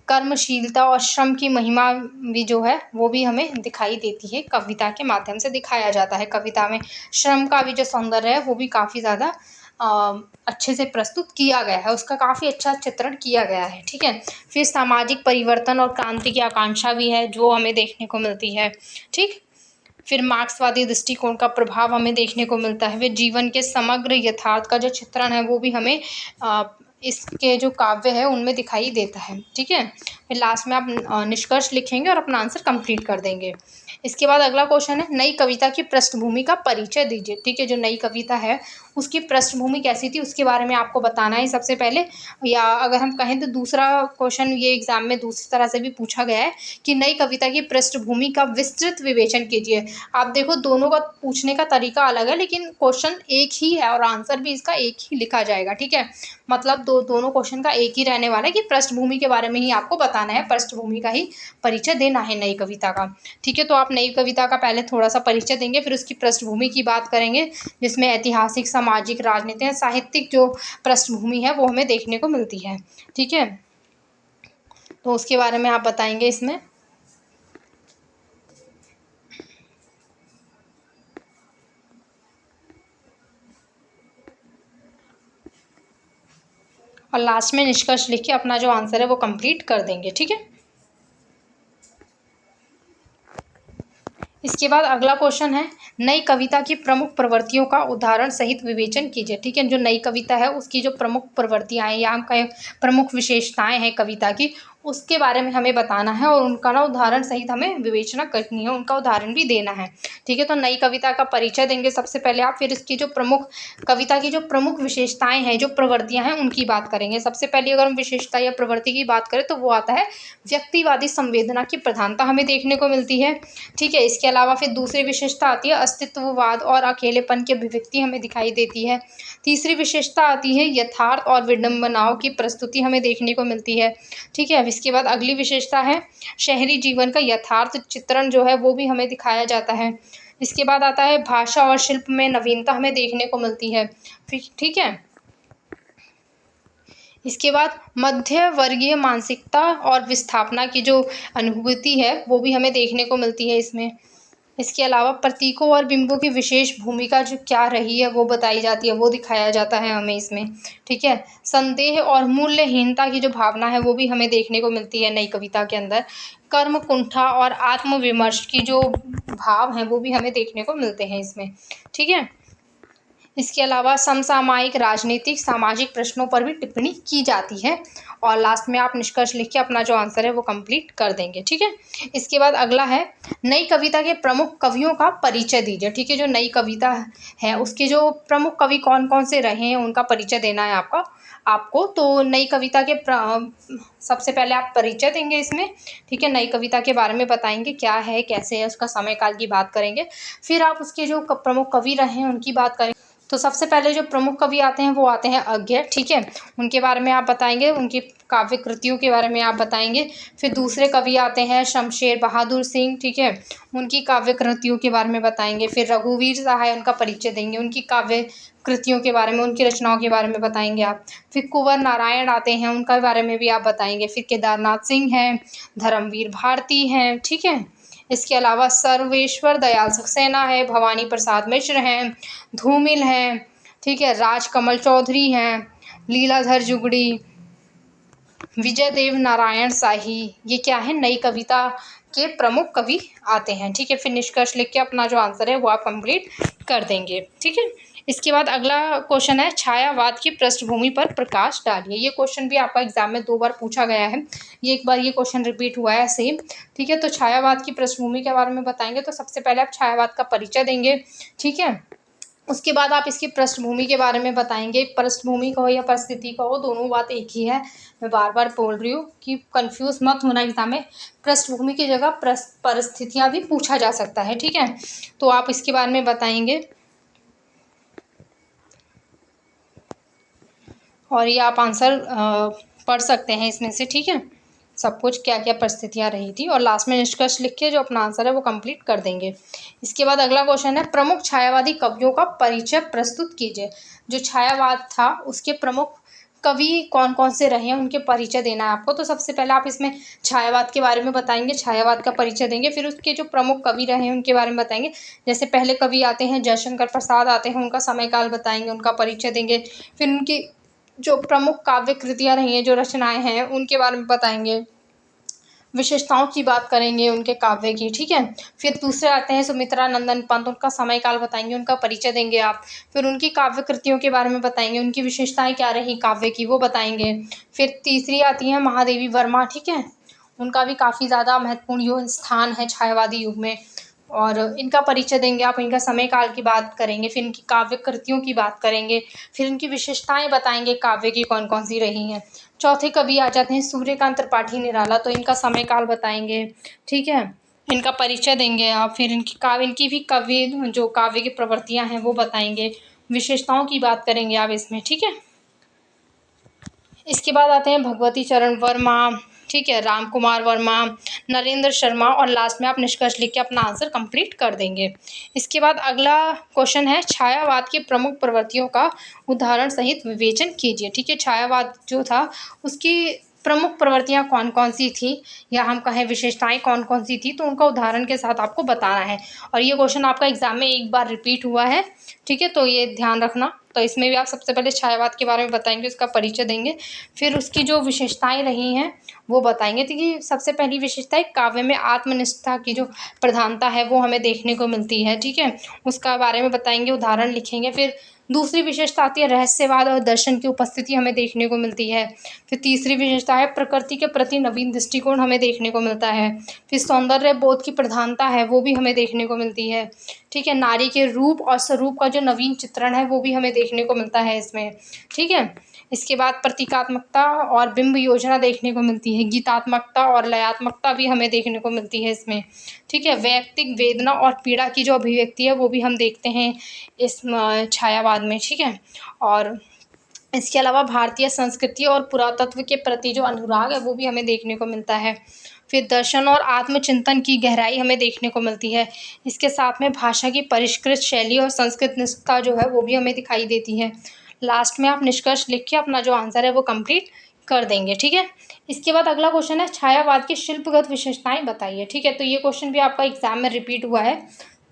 कर्मशीलता और श्रम की महिमा भी जो है वो भी हमें दिखाई देती है, कविता के माध्यम से दिखाया जाता है। कविता में श्रम का भी जो सौंदर्य है वो भी काफ़ी ज़्यादा अच्छे से प्रस्तुत किया गया है, उसका काफ़ी अच्छा चित्रण किया गया है। ठीक है, फिर सामाजिक परिवर्तन और क्रांति की आकांक्षा भी है जो हमें देखने को मिलती है। ठीक, फिर मार्क्सवादी दृष्टिकोण का प्रभाव हमें देखने को मिलता है। वे जीवन के समग्र यथार्थ का जो चित्रण है वो भी हमें इसके जो काव्य है उनमें दिखाई देता है। ठीक है, फिर लास्ट में आप निष्कर्ष लिखेंगे और अपना आंसर कंप्लीट कर देंगे। इसके बाद अगला क्वेश्चन है, नई कविता की पृष्ठभूमि का परिचय दीजिए। ठीक है, जो नई कविता है उसकी पृष्ठभूमि कैसी थी उसके बारे में आपको बताना है सबसे पहले, या अगर हम कहें तो दूसरा क्वेश्चन ये एग्जाम में दूसरी तरह से भी पूछा गया है कि नई कविता की पृष्ठभूमि का विस्तृत विवेचन कीजिए। आप देखो दोनों का पूछने का तरीका अलग है लेकिन क्वेश्चन एक ही है और आंसर भी इसका एक ही लिखा जाएगा। ठीक है, मतलब दोनों क्वेश्चन का एक ही रहने वाला है कि पृष्ठभूमि के बारे में ही आपको बताना है, पृष्ठभूमि का ही परिचय देना है नई कविता का। ठीक है, तो आप नई कविता का पहले थोड़ा सा परिचय देंगे, फिर उसकी पृष्ठभूमि की बात करेंगे जिसमें ऐतिहासिक, सामाजिक, राजनीतिक, साहित्यिक जो पृष्ठभूमि है वो हमें देखने को मिलती है। ठीक है, तो उसके बारे में आप बताएंगे इसमें। और लास्ट में निष्कर्ष लिख के अपना जो आंसर है वो कंप्लीट कर देंगे। ठीक है, इसके बाद अगला क्वेश्चन है, नई कविता की प्रमुख प्रवृत्तियों का उदाहरण सहित विवेचन कीजिए। ठीक है, जो नई कविता है उसकी जो प्रमुख प्रवृत्तियां हैं या हम कहें प्रमुख विशेषताएं हैं कविता की, उसके बारे में हमें बताना है और उनका ना उदाहरण सहित हमें विवेचना करनी है, उनका उदाहरण भी देना है। ठीक है, तो नई कविता का परिचय देंगे सबसे पहले आप, फिर इसकी जो प्रमुख कविता की जो प्रमुख विशेषताएं हैं, जो प्रवृत्तियां हैं उनकी बात करेंगे। सबसे पहले अगर हम विशेषता या प्रवृत्ति की बात करें तो वो आता है व्यक्तिवादी संवेदना की प्रधानता हमें देखने को मिलती है। ठीक है, इसके अलावा फिर दूसरी विशेषता आती है अस्तित्ववाद और अकेलेपन की अभिव्यक्ति हमें दिखाई देती है। तीसरी विशेषता आती है यथार्थ और विडंबनाओं की प्रस्तुति हमें देखने को मिलती है। ठीक है, अब इसके बाद अगली विशेषता है शहरी जीवन का यथार्थ चित्रण जो है वो भी हमें दिखाया जाता है। इसके बाद आता है भाषा और शिल्प में नवीनता हमें देखने को मिलती है। ठीक है, इसके बाद मध्य वर्गीय मानसिकता और विस्थापना की जो अनुभूति है वो भी हमें देखने को मिलती है इसमें। इसके अलावा प्रतीकों और बिंबों की विशेष भूमिका जो क्या रही है वो बताई जाती है, वो दिखाया जाता है हमें इसमें। ठीक है, संदेह और मूल्यहीनता की जो भावना है वो भी हमें देखने को मिलती है नई कविता के अंदर। कर्म कुंठा और आत्मविमर्श की जो भाव हैं वो भी हमें देखने को मिलते हैं इसमें। ठीक है, इसके अलावा समसामयिक राजनीतिक सामाजिक प्रश्नों पर भी टिप्पणी की जाती है। और लास्ट में आप निष्कर्ष लिख के अपना जो आंसर है वो कंप्लीट कर देंगे। ठीक है, इसके बाद अगला है नई कविता के प्रमुख कवियों का परिचय दीजिए। ठीक है, जो नई कविता है उसके जो प्रमुख कवि कौन कौन से रहे हैं उनका परिचय देना है आपको। तो नई कविता के सबसे पहले आप परिचय देंगे इसमें। ठीक है, नई कविता के बारे में बताएंगे क्या है, कैसे है, उसका समय काल की बात करेंगे। फिर आप उसके जो प्रमुख कवि रहे हैं उनकी बात करेंगे। तो सबसे पहले जो प्रमुख कवि आते हैं वो आते हैं अज्ञे। ठीक है, उनके बारे में आप बताएंगे, उनकी काव्य कृतियों के बारे में आप बताएंगे। फिर दूसरे कवि आते हैं शमशेर बहादुर सिंह। ठीक है, उनकी काव्य कृतियों के बारे में बताएंगे। फिर रघुवीर सहाय, उनका परिचय देंगे, उनकी काव्य कृतियों के बारे में, उनकी रचनाओं के बारे में बताएंगे आप। फिर कुंवर नारायण आते हैं, उनके बारे में भी आप बताएंगे। फिर केदारनाथ सिंह हैं, धर्मवीर भारती हैं। ठीक है, इसके अलावा सर्वेश्वर दयाल सक्सेना है, भवानी प्रसाद मिश्र हैं, धूमिल हैं। ठीक है, राजकमल चौधरी हैं, लीलाधर जुगड़ी, विजय देव नारायण शाही, ये क्या है, नई कविता के प्रमुख कवि आते हैं। ठीक है, फिर निष्कर्ष लिख के अपना जो आंसर है वो आप कंप्लीट कर देंगे। ठीक है, इसके बाद अगला क्वेश्चन है छायावाद की पृष्ठभूमि पर प्रकाश डालिए। ये क्वेश्चन भी आपका एग्जाम में 2 बार पूछा गया है, ये एक बार ये क्वेश्चन रिपीट हुआ है सेम। ठीक है, तो छायावाद की पृष्ठभूमि के बारे में बताएंगे। तो सबसे पहले आप छायावाद का परिचय देंगे। ठीक है, उसके बाद आप इसकी पृष्ठभूमि के बारे में बताएंगे। पृष्ठभूमि कहो या परिस्थिति कहो, दोनों बात एक ही है। मैं बार बार बोल रही हूँ कि कंफ्यूज मत होना एग्जाम में। पृष्ठभूमि की जगह परिस्थितियाँ भी पूछा जा सकता है। ठीक है, तो आप इसके बारे में बताएंगे और ये आप आंसर पढ़ सकते हैं इसमें से। ठीक है, सब कुछ क्या क्या परिस्थितियाँ रही थी, और लास्ट में निष्कर्ष लिख के जो अपना आंसर है वो कंप्लीट कर देंगे। इसके बाद अगला क्वेश्चन है प्रमुख छायावादी कवियों का परिचय प्रस्तुत कीजिए। जो छायावाद था उसके प्रमुख कवि कौन कौन से रहे हैं उनके परिचय देना है आपको। तो सबसे पहले आप इसमें छायावाद के बारे में बताएंगे, छायावाद का परिचय देंगे। फिर उसके जो प्रमुख कवि रहे हैं उनके बारे में बताएंगे। जैसे पहले कवि आते हैं जयशंकर प्रसाद आते हैं, उनका समय काल बताएंगे, उनका परिचय देंगे। फिर उनकी जो प्रमुख काव्य कृतियाँ रही हैं, जो रचनाएं हैं, उनके बारे में बताएंगे, विशेषताओं की बात करेंगे उनके काव्य की। ठीक है, फिर दूसरे आते हैं सुमित्रा नंदन पंत, उनका समय काल बताएंगे, उनका परिचय देंगे आप। फिर उनकी काव्य कृतियों के बारे में बताएंगे, उनकी विशेषताएं क्या रही काव्य की वो बताएंगे। फिर तीसरी आती है महादेवी वर्मा। ठीक है, उनका भी काफ़ी ज़्यादा महत्वपूर्ण स्थान है छायावादी युग में, और इनका परिचय देंगे आप, इनका समय काल की बात करेंगे। फिर इनकी काव्य कृतियों की बात करेंगे। फिर इनकी विशेषताएं बताएंगे काव्य की कौन कौन सी रही हैं। चौथे कवि आ जाते हैं सूर्यकांत त्रिपाठी निराला, तो इनका समय काल बताएंगे। ठीक है, इनका परिचय देंगे आप। फिर इनकी भी जो काव्य की प्रवृत्तियाँ हैं वो बताएंगे, विशेषताओं की बात करेंगे आप इसमें। ठीक है, इसके बाद आते हैं भगवती चरण वर्मा। ठीक है, राम कुमार वर्मा, नरेंद्र शर्मा, और लास्ट में आप निष्कर्ष लिख के अपना आंसर कंप्लीट कर देंगे। इसके बाद अगला क्वेश्चन है छायावाद की प्रमुख प्रवृत्तियों का उदाहरण सहित विवेचन कीजिए। ठीक है, छायावाद जो था उसकी प्रमुख प्रवृत्तियां कौन कौन सी थी, या हम कहें विशेषताएं कौन कौन सी थी, तो उनका उदाहरण के साथ आपको बताना है। और ये क्वेश्चन आपका एग्जाम में एक बार रिपीट हुआ है। ठीक है, तो ये ध्यान रखना। तो इसमें भी आप सबसे पहले छायावाद के बारे में बताएंगे, उसका परिचय देंगे। फिर उसकी जो विशेषताएं रही हैं वो बताएंगे। तो कि सबसे पहली विशेषता है काव्य में आत्मनिष्ठा की जो प्रधानता है वो हमें देखने को मिलती है। ठीक है, उसका बारे में बताएंगे, उदाहरण लिखेंगे। फिर दूसरी विशेषता आती है रहस्यवाद और दर्शन की उपस्थिति हमें देखने को मिलती है। फिर तीसरी विशेषता है प्रकृति के प्रति नवीन दृष्टिकोण हमें देखने को मिलता है। फिर सौंदर्य बोध की प्रधानता है वो भी हमें देखने को मिलती है। ठीक है, नारी के रूप और स्वरूप का जो नवीन चित्रण है वो भी हमें देखने को मिलता है इसमें। ठीक है, इसके बाद प्रतीकात्मकता और बिंब योजना देखने को मिलती है। गीतात्मकता और लयात्मकता भी हमें देखने को मिलती है इसमें। ठीक है, वैयक्तिक वेदना और पीड़ा की जो अभिव्यक्ति है वो भी हम देखते हैं इस छायावाद में। ठीक है, और इसके अलावा भारतीय संस्कृति और पुरातत्व के प्रति जो अनुराग है वो भी हमें देखने को मिलता है। फिर दर्शन और आत्मचिंतन की गहराई हमें देखने को मिलती है। इसके साथ में भाषा की परिष्कृत शैली और संस्कृत निष्ठा जो है वो भी हमें दिखाई देती है। लास्ट में आप निष्कर्ष लिख के अपना जो आंसर है वो कंप्लीट कर देंगे। ठीक है, इसके बाद अगला क्वेश्चन है छायावाद की शिल्पगत विशेषताएं बताइए। ठीक है, तो ये क्वेश्चन भी आपका एग्जाम में रिपीट हुआ है।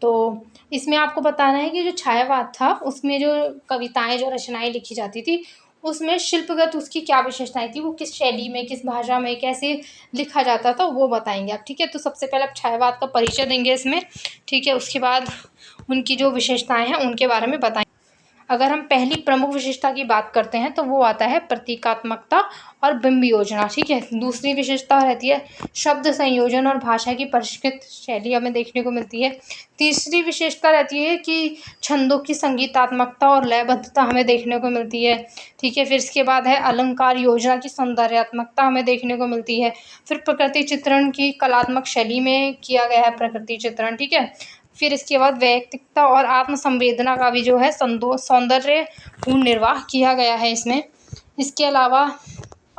तो इसमें आपको बताना है कि जो छायावाद था उसमें जो कविताएं जो रचनाएं लिखी जाती थी उसमें शिल्पगत उसकी क्या विशेषताएं थी, वो किस शैली में, किस भाषा में, कैसे लिखा जाता था वो बताएंगे आप। ठीक है, तो सबसे पहले आप छायावाद का परिचय देंगे इसमें। ठीक है, उसके बाद उनकी जो विशेषताएं हैं उनके बारे में बताएंगे। अगर हम पहली प्रमुख विशेषता की बात करते हैं तो वो आता है प्रतीकात्मकता और बिंब योजना। ठीक है, दूसरी विशेषता रहती है शब्द संयोजन और भाषा की परिष्कृत शैली हमें देखने को मिलती है। तीसरी विशेषता रहती है कि छंदों की संगीतात्मकता और लयबद्धता हमें देखने को मिलती है। ठीक है, फिर इसके बाद है अलंकार योजना की सौंदर्यात्मकता हमें देखने को मिलती है। फिर प्रकृति चित्रण की कलात्मक शैली में किया गया है प्रकृति चित्रण। ठीक है, फिर इसके बाद वैयक्तिकता और आत्म संवेदना का भी जो है सौंदर्यपूर्ण निर्वाह किया गया है इसमें। इसके अलावा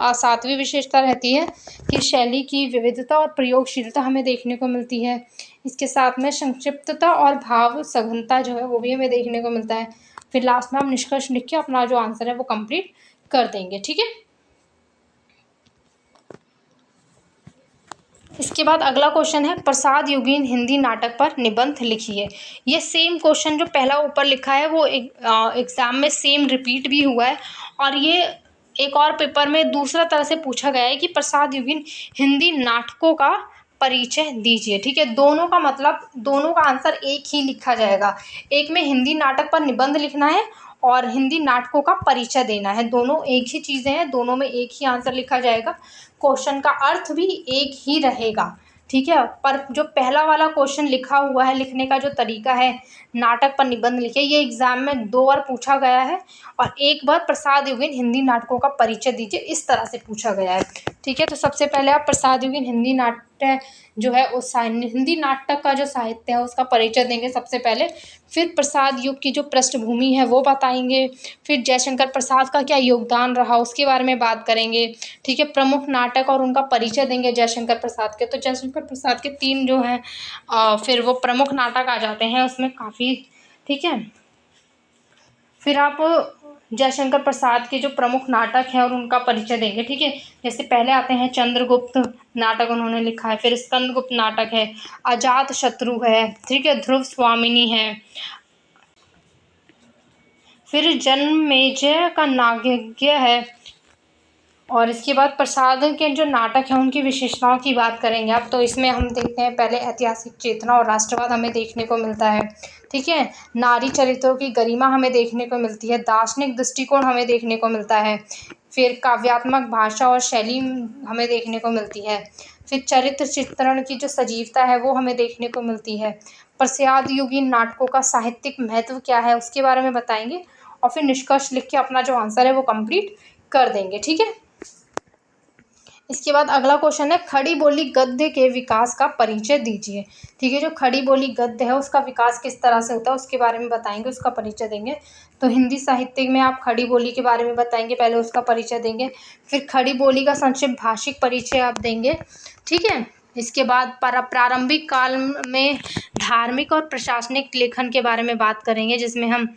सातवीं विशेषता रहती है कि शैली की विविधता और प्रयोगशीलता हमें देखने को मिलती है। इसके साथ में संक्षिप्तता और भाव सघनता जो है वो भी हमें देखने को मिलता है। फिर लास्ट में हम निष्कर्ष लिख के अपना जो आंसर है वो कंप्लीट कर देंगे। ठीक है, इसके बाद अगला क्वेश्चन है प्रसाद योगीन हिंदी नाटक पर निबंध लिखिए। ये सेम क्वेश्चन जो पहला ऊपर लिखा है वो एग्जाम में सेम रिपीट भी हुआ है और ये एक और पेपर में दूसरा तरह से पूछा गया है कि प्रसाद योगीन हिंदी नाटकों का परिचय दीजिए। ठीक है, दोनों का मतलब दोनों का आंसर एक ही लिखा जाएगा। एक में हिंदी नाटक पर निबंध लिखना है और हिंदी नाटकों का परिचय देना है। दोनों एक ही चीज़ें हैं, दोनों में एक ही आंसर लिखा जाएगा। क्वेश्चन का अर्थ भी एक ही रहेगा। ठीक है, पर जो पहला वाला क्वेश्चन लिखा हुआ है, लिखने का जो तरीका है नाटक पर निबंध लिखिए, ये एग्जाम में 2 बार पूछा गया है और एक बार प्रसाद योगीन हिंदी नाटकों का परिचय दीजिए इस तरह से पूछा गया है। ठीक है, तो सबसे पहले आप प्रसाद योगीन हिंदी नाट्य जो है उस हिंदी नाटक का जो साहित्य है उसका परिचय देंगे सबसे पहले। फिर प्रसाद युग की जो पृष्ठभूमि है वो बताएंगे। फिर जयशंकर प्रसाद का क्या योगदान रहा उसके बारे में बात करेंगे। ठीक है, प्रमुख नाटक और उनका परिचय देंगे जयशंकर प्रसाद के। तो जयशंकर प्रसाद के 3 जो हैं फिर वो प्रमुख नाटक आ जाते हैं उसमें काफ़ी। ठीक है, फिर आप जयशंकर प्रसाद के जो प्रमुख नाटक हैं और उनका परिचय देंगे। ठीक है, जैसे पहले आते हैं चंद्रगुप्त नाटक उन्होंने लिखा है, फिर स्कंदगुप्त नाटक है, अजात शत्रु है, ठीक है, ध्रुव स्वामिनी है, फिर जन्मेजय का नागयज्ञ है और इसके बाद प्रसाद के जो नाटक हैं उनकी विशेषताओं की बात करेंगे आप। तो इसमें हम देखते हैं पहले ऐतिहासिक चेतना और राष्ट्रवाद हमें देखने को मिलता है। ठीक है, नारी चरित्रों की गरिमा हमें देखने को मिलती है, दार्शनिक दृष्टिकोण हमें देखने को मिलता है, फिर काव्यात्मक भाषा और शैली हमें देखने को मिलती है, फिर चरित्र चित्रण की जो सजीवता है वो हमें देखने को मिलती है, प्रसाद युगीन नाटकों का साहित्यिक महत्व क्या है उसके बारे में बताएंगे और फिर निष्कर्ष लिख के अपना जो आंसर है वो कंप्लीट कर देंगे। ठीक है, इसके बाद अगला क्वेश्चन है खड़ी बोली गद्य के विकास का परिचय दीजिए। ठीक है, जो खड़ी बोली गद्य है उसका विकास किस तरह से होता है उसके बारे में बताएंगे, उसका परिचय देंगे। तो हिंदी साहित्य में आप खड़ी बोली के बारे में बताएंगे, पहले उसका परिचय देंगे, फिर खड़ी बोली का संक्षिप्त भाषिक परिचय आप देंगे। ठीक है, इसके बाद प्रारंभिक काल में धार्मिक और प्रशासनिक लेखन के बारे में बात करेंगे, जिसमें हम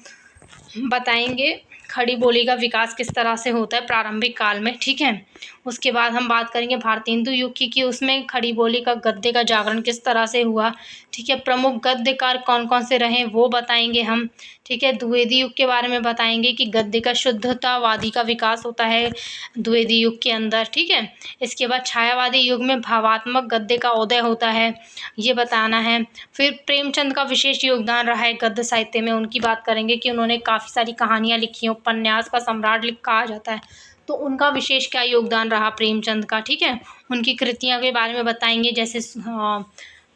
बताएंगे खड़ी बोली का विकास किस तरह से होता है प्रारंभिक काल में। ठीक है, उसके बाद हम बात करेंगे भारतेंदु युग की कि उसमें खड़ी बोली का गद्य का जागरण किस तरह से हुआ। ठीक है, प्रमुख गद्यकार कौन कौन से रहे वो बताएंगे हम। ठीक है, द्विवेदी युग के बारे में बताएंगे कि गद्य का शुद्धतावादी का विकास होता है द्विवेदी युग के अंदर। ठीक है, इसके बाद छायावादी युग में भावात्मक गद्य का उदय होता है, ये बताना है। फिर प्रेमचंद का विशेष योगदान रहा है गद्य साहित्य में, उनकी बात करेंगे कि उन्होंने काफ़ी सारी कहानियाँ लिखी हैं, उपन्यास का सम्राट कहा जाता है, तो उनका विशेष क्या योगदान रहा प्रेमचंद का। ठीक है, उनकी कृतियाँ के बारे में बताएंगे, जैसे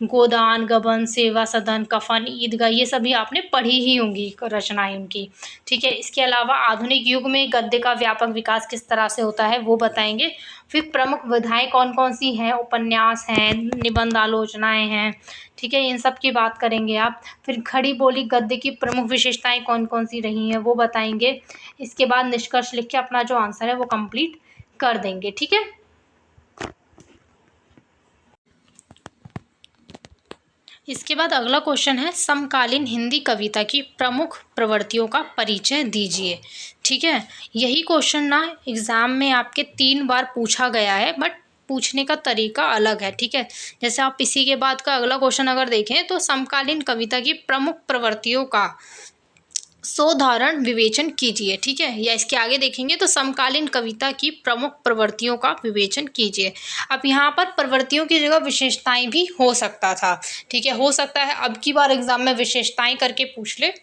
गोदान, गबन, सेवा सदन, कफन, ईदगाह, ये सभी आपने पढ़ी ही होंगी रचनाएं उनकी। ठीक है, इसके अलावा आधुनिक युग में गद्य का व्यापक विकास किस तरह से होता है वो बताएंगे। फिर प्रमुख विधाएं कौन कौन सी हैं, उपन्यास हैं, निबंध आलोचनाएं हैं। ठीक है, इन सब की बात करेंगे आप। फिर खड़ी बोली गद्य की प्रमुख विशेषताएं कौन कौन सी रही हैं वो बताएंगे। इसके बाद निष्कर्ष लिख के अपना जो आंसर है वो कंप्लीट कर देंगे। ठीक है, इसके बाद अगला क्वेश्चन है समकालीन हिंदी कविता की प्रमुख प्रवृत्तियों का परिचय दीजिए। ठीक है, यही क्वेश्चन ना एग्ज़ाम में आपके 3 बार पूछा गया है, बट पूछने का तरीका अलग है। ठीक है, जैसे आप इसी के बाद का अगला क्वेश्चन अगर देखें तो समकालीन कविता की प्रमुख प्रवृत्तियों का सोधारण विवेचन कीजिए। ठीक है, या इसके आगे देखेंगे तो समकालीन कविता की प्रमुख प्रवृत्तियों का विवेचन कीजिए। अब यहाँ पर प्रवृत्तियों की जगह विशेषताएं भी हो सकता था। ठीक है, हो सकता है अब की बार एग्जाम में विशेषताएं करके पूछ ले,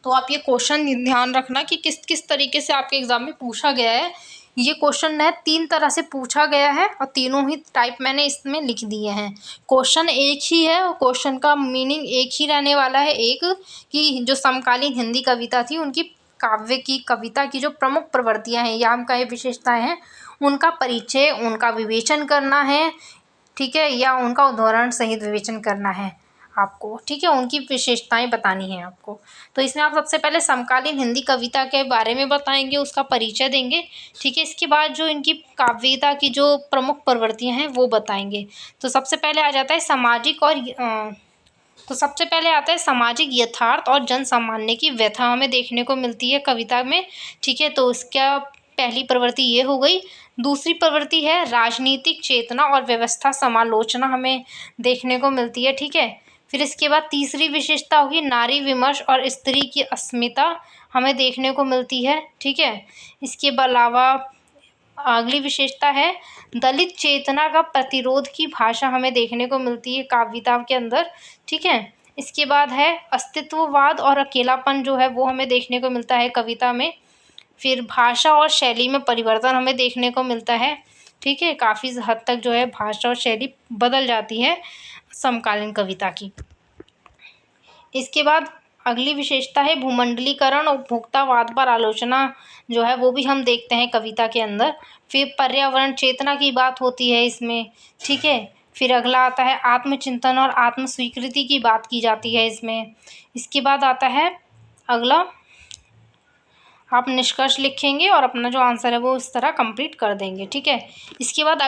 तो आप ये क्वेश्चन ध्यान रखना कि किस किस तरीके से आपके एग्ज़ाम में पूछा गया है। ये क्वेश्चन है 3 तरह से पूछा गया है और तीनों ही टाइप मैंने इसमें लिख दिए हैं। क्वेश्चन एक ही है और क्वेश्चन का मीनिंग एक ही रहने वाला है। एक कि जो समकालीन हिंदी कविता थी उनकी काव्य की कविता की जो प्रमुख प्रवृत्तियाँ हैं या हम कहें विशेषताएँ हैं, उनका परिचय, उनका विवेचन करना है, ठीक है, या उनका उदाहरण सहित विवेचन करना है आपको, ठीक है, उनकी विशेषताएं बतानी है आपको। तो इसमें आप सबसे पहले समकालीन हिंदी कविता के बारे में बताएंगे, उसका परिचय देंगे, ठीक है। इसके बाद जो इनकी काव्यता की जो प्रमुख प्रवृत्तियां हैं वो बताएंगे। तो सबसे पहले आ जाता है सामाजिक यथार्थ और जन सामान्य की व्यथा हमें देखने को मिलती है कविता में, ठीक है। तो उसका पहली प्रवृत्ति ये हो गई। दूसरी प्रवृत्ति है राजनीतिक चेतना और व्यवस्था समालोचना हमें देखने को मिलती है, ठीक है। फिर इसके बाद तीसरी विशेषता होगी नारी विमर्श और स्त्री की अस्मिता हमें देखने को मिलती है, ठीक है। इसके अलावा अगली विशेषता है दलित चेतना का प्रतिरोध की भाषा हमें देखने को मिलती है काव्यता के अंदर, ठीक है। इसके बाद है अस्तित्ववाद और अकेलापन जो है वो हमें देखने को मिलता है कविता में। फिर भाषा और शैली में परिवर्तन हमें देखने को मिलता है, ठीक है। काफ़ी हद तक जो है भाषा और शैली बदल जाती है समकालीन कविता की। इसके बाद अगली विशेषता है भूमंडलीकरण और उपभोक्तावाद पर आलोचना जो है वो भी हम देखते हैं कविता के अंदर। फिर पर्यावरण चेतना की बात होती है इसमें, ठीक है। फिर अगला आता है आत्मचिंतन और आत्म स्वीकृति की बात की जाती है इसमें। इसके बाद आता है अगला, आप निष्कर्ष लिखेंगे और अपना जो आंसर है वो इस तरह कंप्लीट कर देंगे, ठीक है। इसके बाद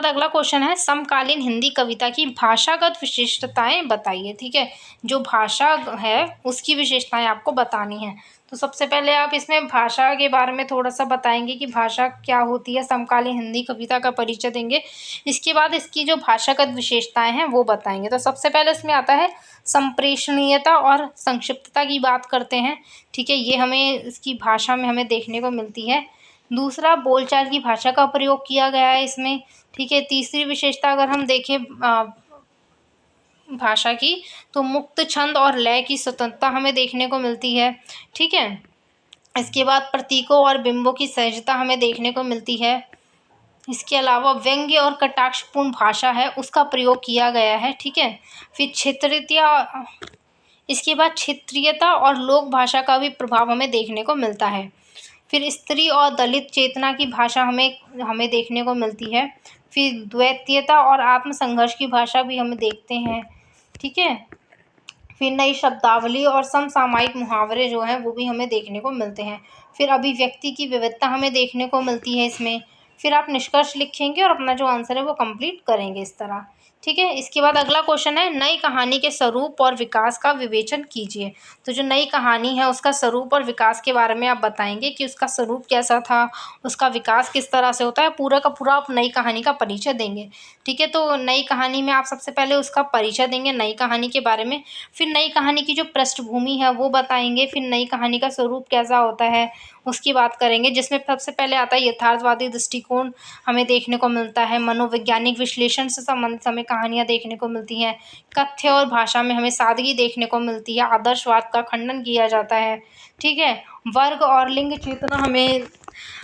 अगला क्वेश्चन है समकालीन हिंदी कविता की भाषागत विशिष्टताएं बताइए, ठीक है। जो भाषा है उसकी विशेषताएं आपको बतानी है। तो सबसे पहले आप इसमें भाषा के बारे में थोड़ा सा बताएंगे कि भाषा क्या होती है, समकालीन हिंदी कविता का परिचय देंगे। इसके बाद इसकी जो भाषागत विशेषताएं हैं वो बताएंगे। तो सबसे पहले इसमें आता है संप्रेषणीयता और संक्षिप्तता की बात करते हैं, ठीक है। ये हमें इसकी भाषा में हमें देखने को मिलती है। दूसरा बोलचाल की भाषा का प्रयोग किया गया है इसमें, ठीक है। तीसरी विशेषता अगर हम देखें भाषा की, तो मुक्त छंद और लय की स्वतंत्रता हमें देखने को मिलती है, ठीक है। इसके बाद प्रतीकों और बिंबों की सहजता हमें देखने को मिलती है। इसके अलावा व्यंग्य और कटाक्षपूर्ण भाषा है उसका प्रयोग किया गया है, ठीक है। फिर इसके बाद क्षेत्रीयता और लोक भाषा का भी प्रभाव हमें देखने को मिलता है। फिर स्त्री और दलित चेतना की भाषा हमें देखने को मिलती है। फिर द्वैतीयता और आत्मसंघर्ष की भाषा भी हम देखते हैं, ठीक है। फिर नई शब्दावली और समसामयिक मुहावरे जो हैं वो भी हमें देखने को मिलते हैं। फिर अभिव्यक्ति की विविधता हमें देखने को मिलती है इसमें। फिर आप निष्कर्ष लिखेंगे और अपना जो आंसर है वो कंप्लीट करेंगे इस तरह, ठीक है। इसके बाद अगला क्वेश्चन है नई कहानी के स्वरूप और विकास का विवेचन कीजिए। तो जो नई कहानी है उसका स्वरूप और विकास के बारे में आप बताएंगे कि उसका स्वरूप कैसा था, उसका विकास किस तरह से होता है, पूरा का पूरा आप नई कहानी का परिचय देंगे, ठीक है। तो नई कहानी में आप सबसे पहले उसका परिचय देंगे नई कहानी के बारे में। फिर नई कहानी की जो पृष्ठभूमि है वो बताएंगे। फिर नई कहानी का स्वरूप कैसा होता है उसकी बात करेंगे, जिसमें सबसे पहले आता है यथार्थवादी दृष्टिकोण हमें देखने को मिलता है। मनोवैज्ञानिक विश्लेषण से संबंधित हमें कहानियाँ देखने को मिलती हैं। कथ्य और भाषा में हमें सादगी देखने को मिलती है। आदर्शवाद का खंडन किया जाता है, ठीक है। वर्ग और लिंग चेतना हमें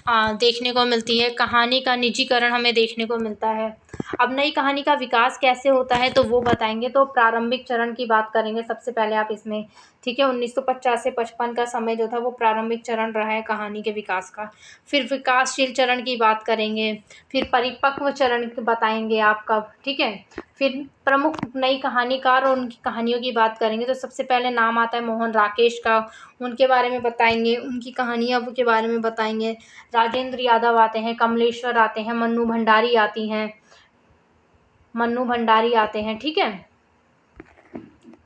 देखने को मिलती है। कहानी का निजीकरण हमें देखने को मिलता है। अब नई कहानी का विकास कैसे होता है तो वो बताएंगे। तो प्रारंभिक चरण की बात करेंगे सबसे पहले आप इसमें, ठीक है। 1950 से 55 का समय जो था वो प्रारंभिक चरण रहा है कहानी के विकास का। फिर विकासशील चरण की बात करेंगे। फिर परिपक्व चरण बताएंगे आप कब, ठीक है। फिर प्रमुख नई कहानीकार और उनकी कहानियों की बात करेंगे। तो सबसे पहले नाम आता है मोहन राकेश का, उनके बारे में बताएंगे, उनकी कहानियाँ के बारे में बताएंगे। राजेंद्र यादव आते हैं, कमलेश्वर आते हैं, मन्नू भंडारी आते हैं, ठीक है।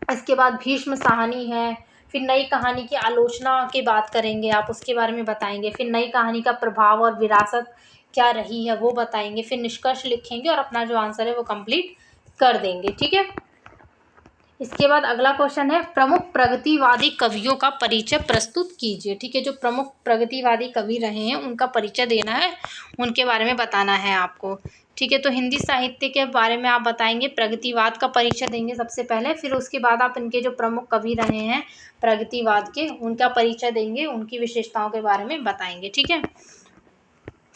इसके बाद भीष्म साहनी है। फिर नई कहानी की आलोचना की बात करेंगे आप, उसके बारे में बताएंगे। फिर नई कहानी का प्रभाव और विरासत क्या रही है वो बताएंगे। फिर निष्कर्ष लिखेंगे और अपना जो आंसर है वो कंप्लीट कर देंगे, ठीक है। इसके बाद अगला क्वेश्चन है प्रमुख प्रगतिवादी कवियों का परिचय प्रस्तुत कीजिए, ठीक है। जो प्रमुख प्रगतिवादी कवि रहे हैं उनका परिचय देना है, उनके बारे में बताना है आपको, ठीक। ठीक है। तो हिंदी साहित्य के बारे में आप बताएंगे, प्रगतिवाद का परिचय देंगे सबसे पहले, फिर उसके बाद आप इनके जो प्रमुख कवि रहे हैं प्रगतिवाद के, उनका परिचय देंगे, उनकी विशेषताओं के बारे में बताएंगे, ठीक है।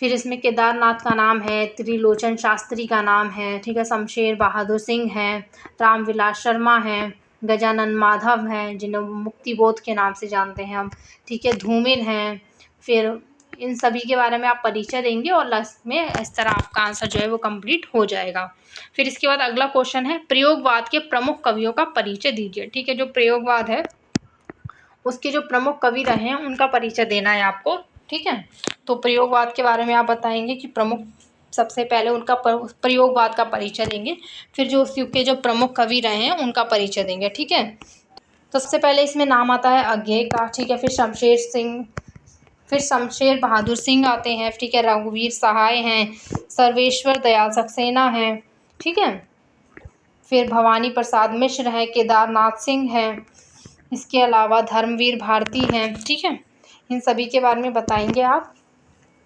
फिर इसमें केदारनाथ का नाम है, त्रिलोचन शास्त्री का नाम है, ठीक है, शमशेर बहादुर सिंह हैं, रामविलास शर्मा हैं, गजानन माधव हैं जिन्हें मुक्तिबोध के नाम से जानते हैं हम, ठीक है, धूमिल हैं। फिर इन सभी के बारे में आप परिचय देंगे और लास्ट में इस तरह आपका आंसर जो है वो कंप्लीट हो जाएगा। फिर इसके बाद अगला क्वेश्चन है, प्रयोगवाद के प्रमुख कवियों का परिचय दीजिए, ठीक है। जो प्रयोगवाद है उसके जो प्रमुख कवि रहे हैं उनका परिचय देना है आपको, ठीक है। तो प्रयोगवाद के बारे में आप बताएंगे कि प्रमुख, सबसे पहले उनका प्रयोगवाद का परिचय देंगे, फिर जो उस युग के जो प्रमुख कवि रहे हैं उनका परिचय देंगे, ठीक है। तो सबसे पहले इसमें नाम आता है अज्ञेय का, ठीक है, फिर शमशेर बहादुर सिंह आते हैं, ठीक है, रघुवीर सहाय हैं, सर्वेश्वर दयाल सक्सेना हैं, ठीक है, फिर भवानी प्रसाद मिश्र हैं, केदारनाथ सिंह हैं, इसके अलावा धर्मवीर भारती हैं, ठीक है। इन सभी के बारे में बताएंगे आप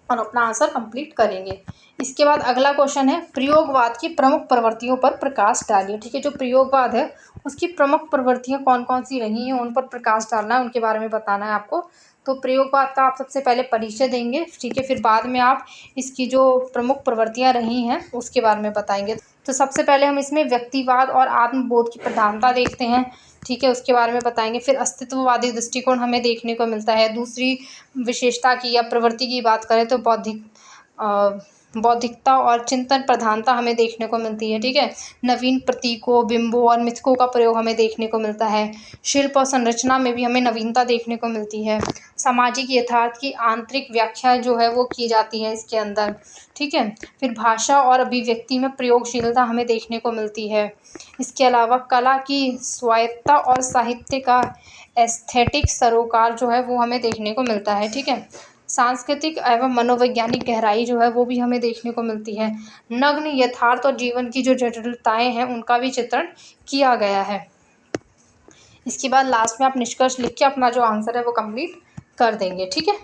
और अपना आंसर कंप्लीट करेंगे। इसके बाद अगला क्वेश्चन है, प्रयोगवाद की प्रमुख प्रवृत्तियों पर प्रकाश डालिए, ठीक है। जो प्रयोगवाद है उसकी प्रमुख प्रवृत्तियां कौन कौन सी रही हैं उन पर प्रकाश डालना है, उनके बारे में बताना है आपको। तो प्रयोगवाद का आप सबसे पहले परिचय देंगे, ठीक है, फिर बाद में आप इसकी जो प्रमुख प्रवृत्तियां रही हैं उसके बारे में बताएंगे। तो सबसे पहले हम इसमें व्यक्तिवाद और आत्मबोध की प्रधानता देखते हैं, ठीक है, उसके बारे में बताएंगे। फिर अस्तित्ववादी दृष्टिकोण हमें देखने को मिलता है। दूसरी विशेषता की या प्रवृत्ति की बात करें तो बौद्धिकता और चिंतन प्रधानता हमें देखने को मिलती है, ठीक है। नवीन प्रतीकों, बिंबों और मिथकों का प्रयोग हमें देखने को मिलता है। शिल्प और संरचना में भी हमें नवीनता देखने को मिलती है। सामाजिक यथार्थ की आंतरिक व्याख्या जो है वो की जाती है इसके अंदर, ठीक है। फिर भाषा और अभिव्यक्ति में प्रयोगशीलता हमें देखने को मिलती है। इसके अलावा कला की स्वायत्तता और साहित्य का एस्थेटिक सरोकार जो है वो हमें देखने को मिलता है, ठीक है। सांस्कृतिक एवं मनोवैज्ञानिक गहराई जो है वो भी हमें देखने को मिलती है। नग्न यथार्थ और जीवन की जो जटिलताएं हैं उनका भी चित्रण किया गया है। इसके बाद लास्ट में आप निष्कर्ष लिख के अपना जो आंसर है वो कंप्लीट कर देंगे, ठीक है।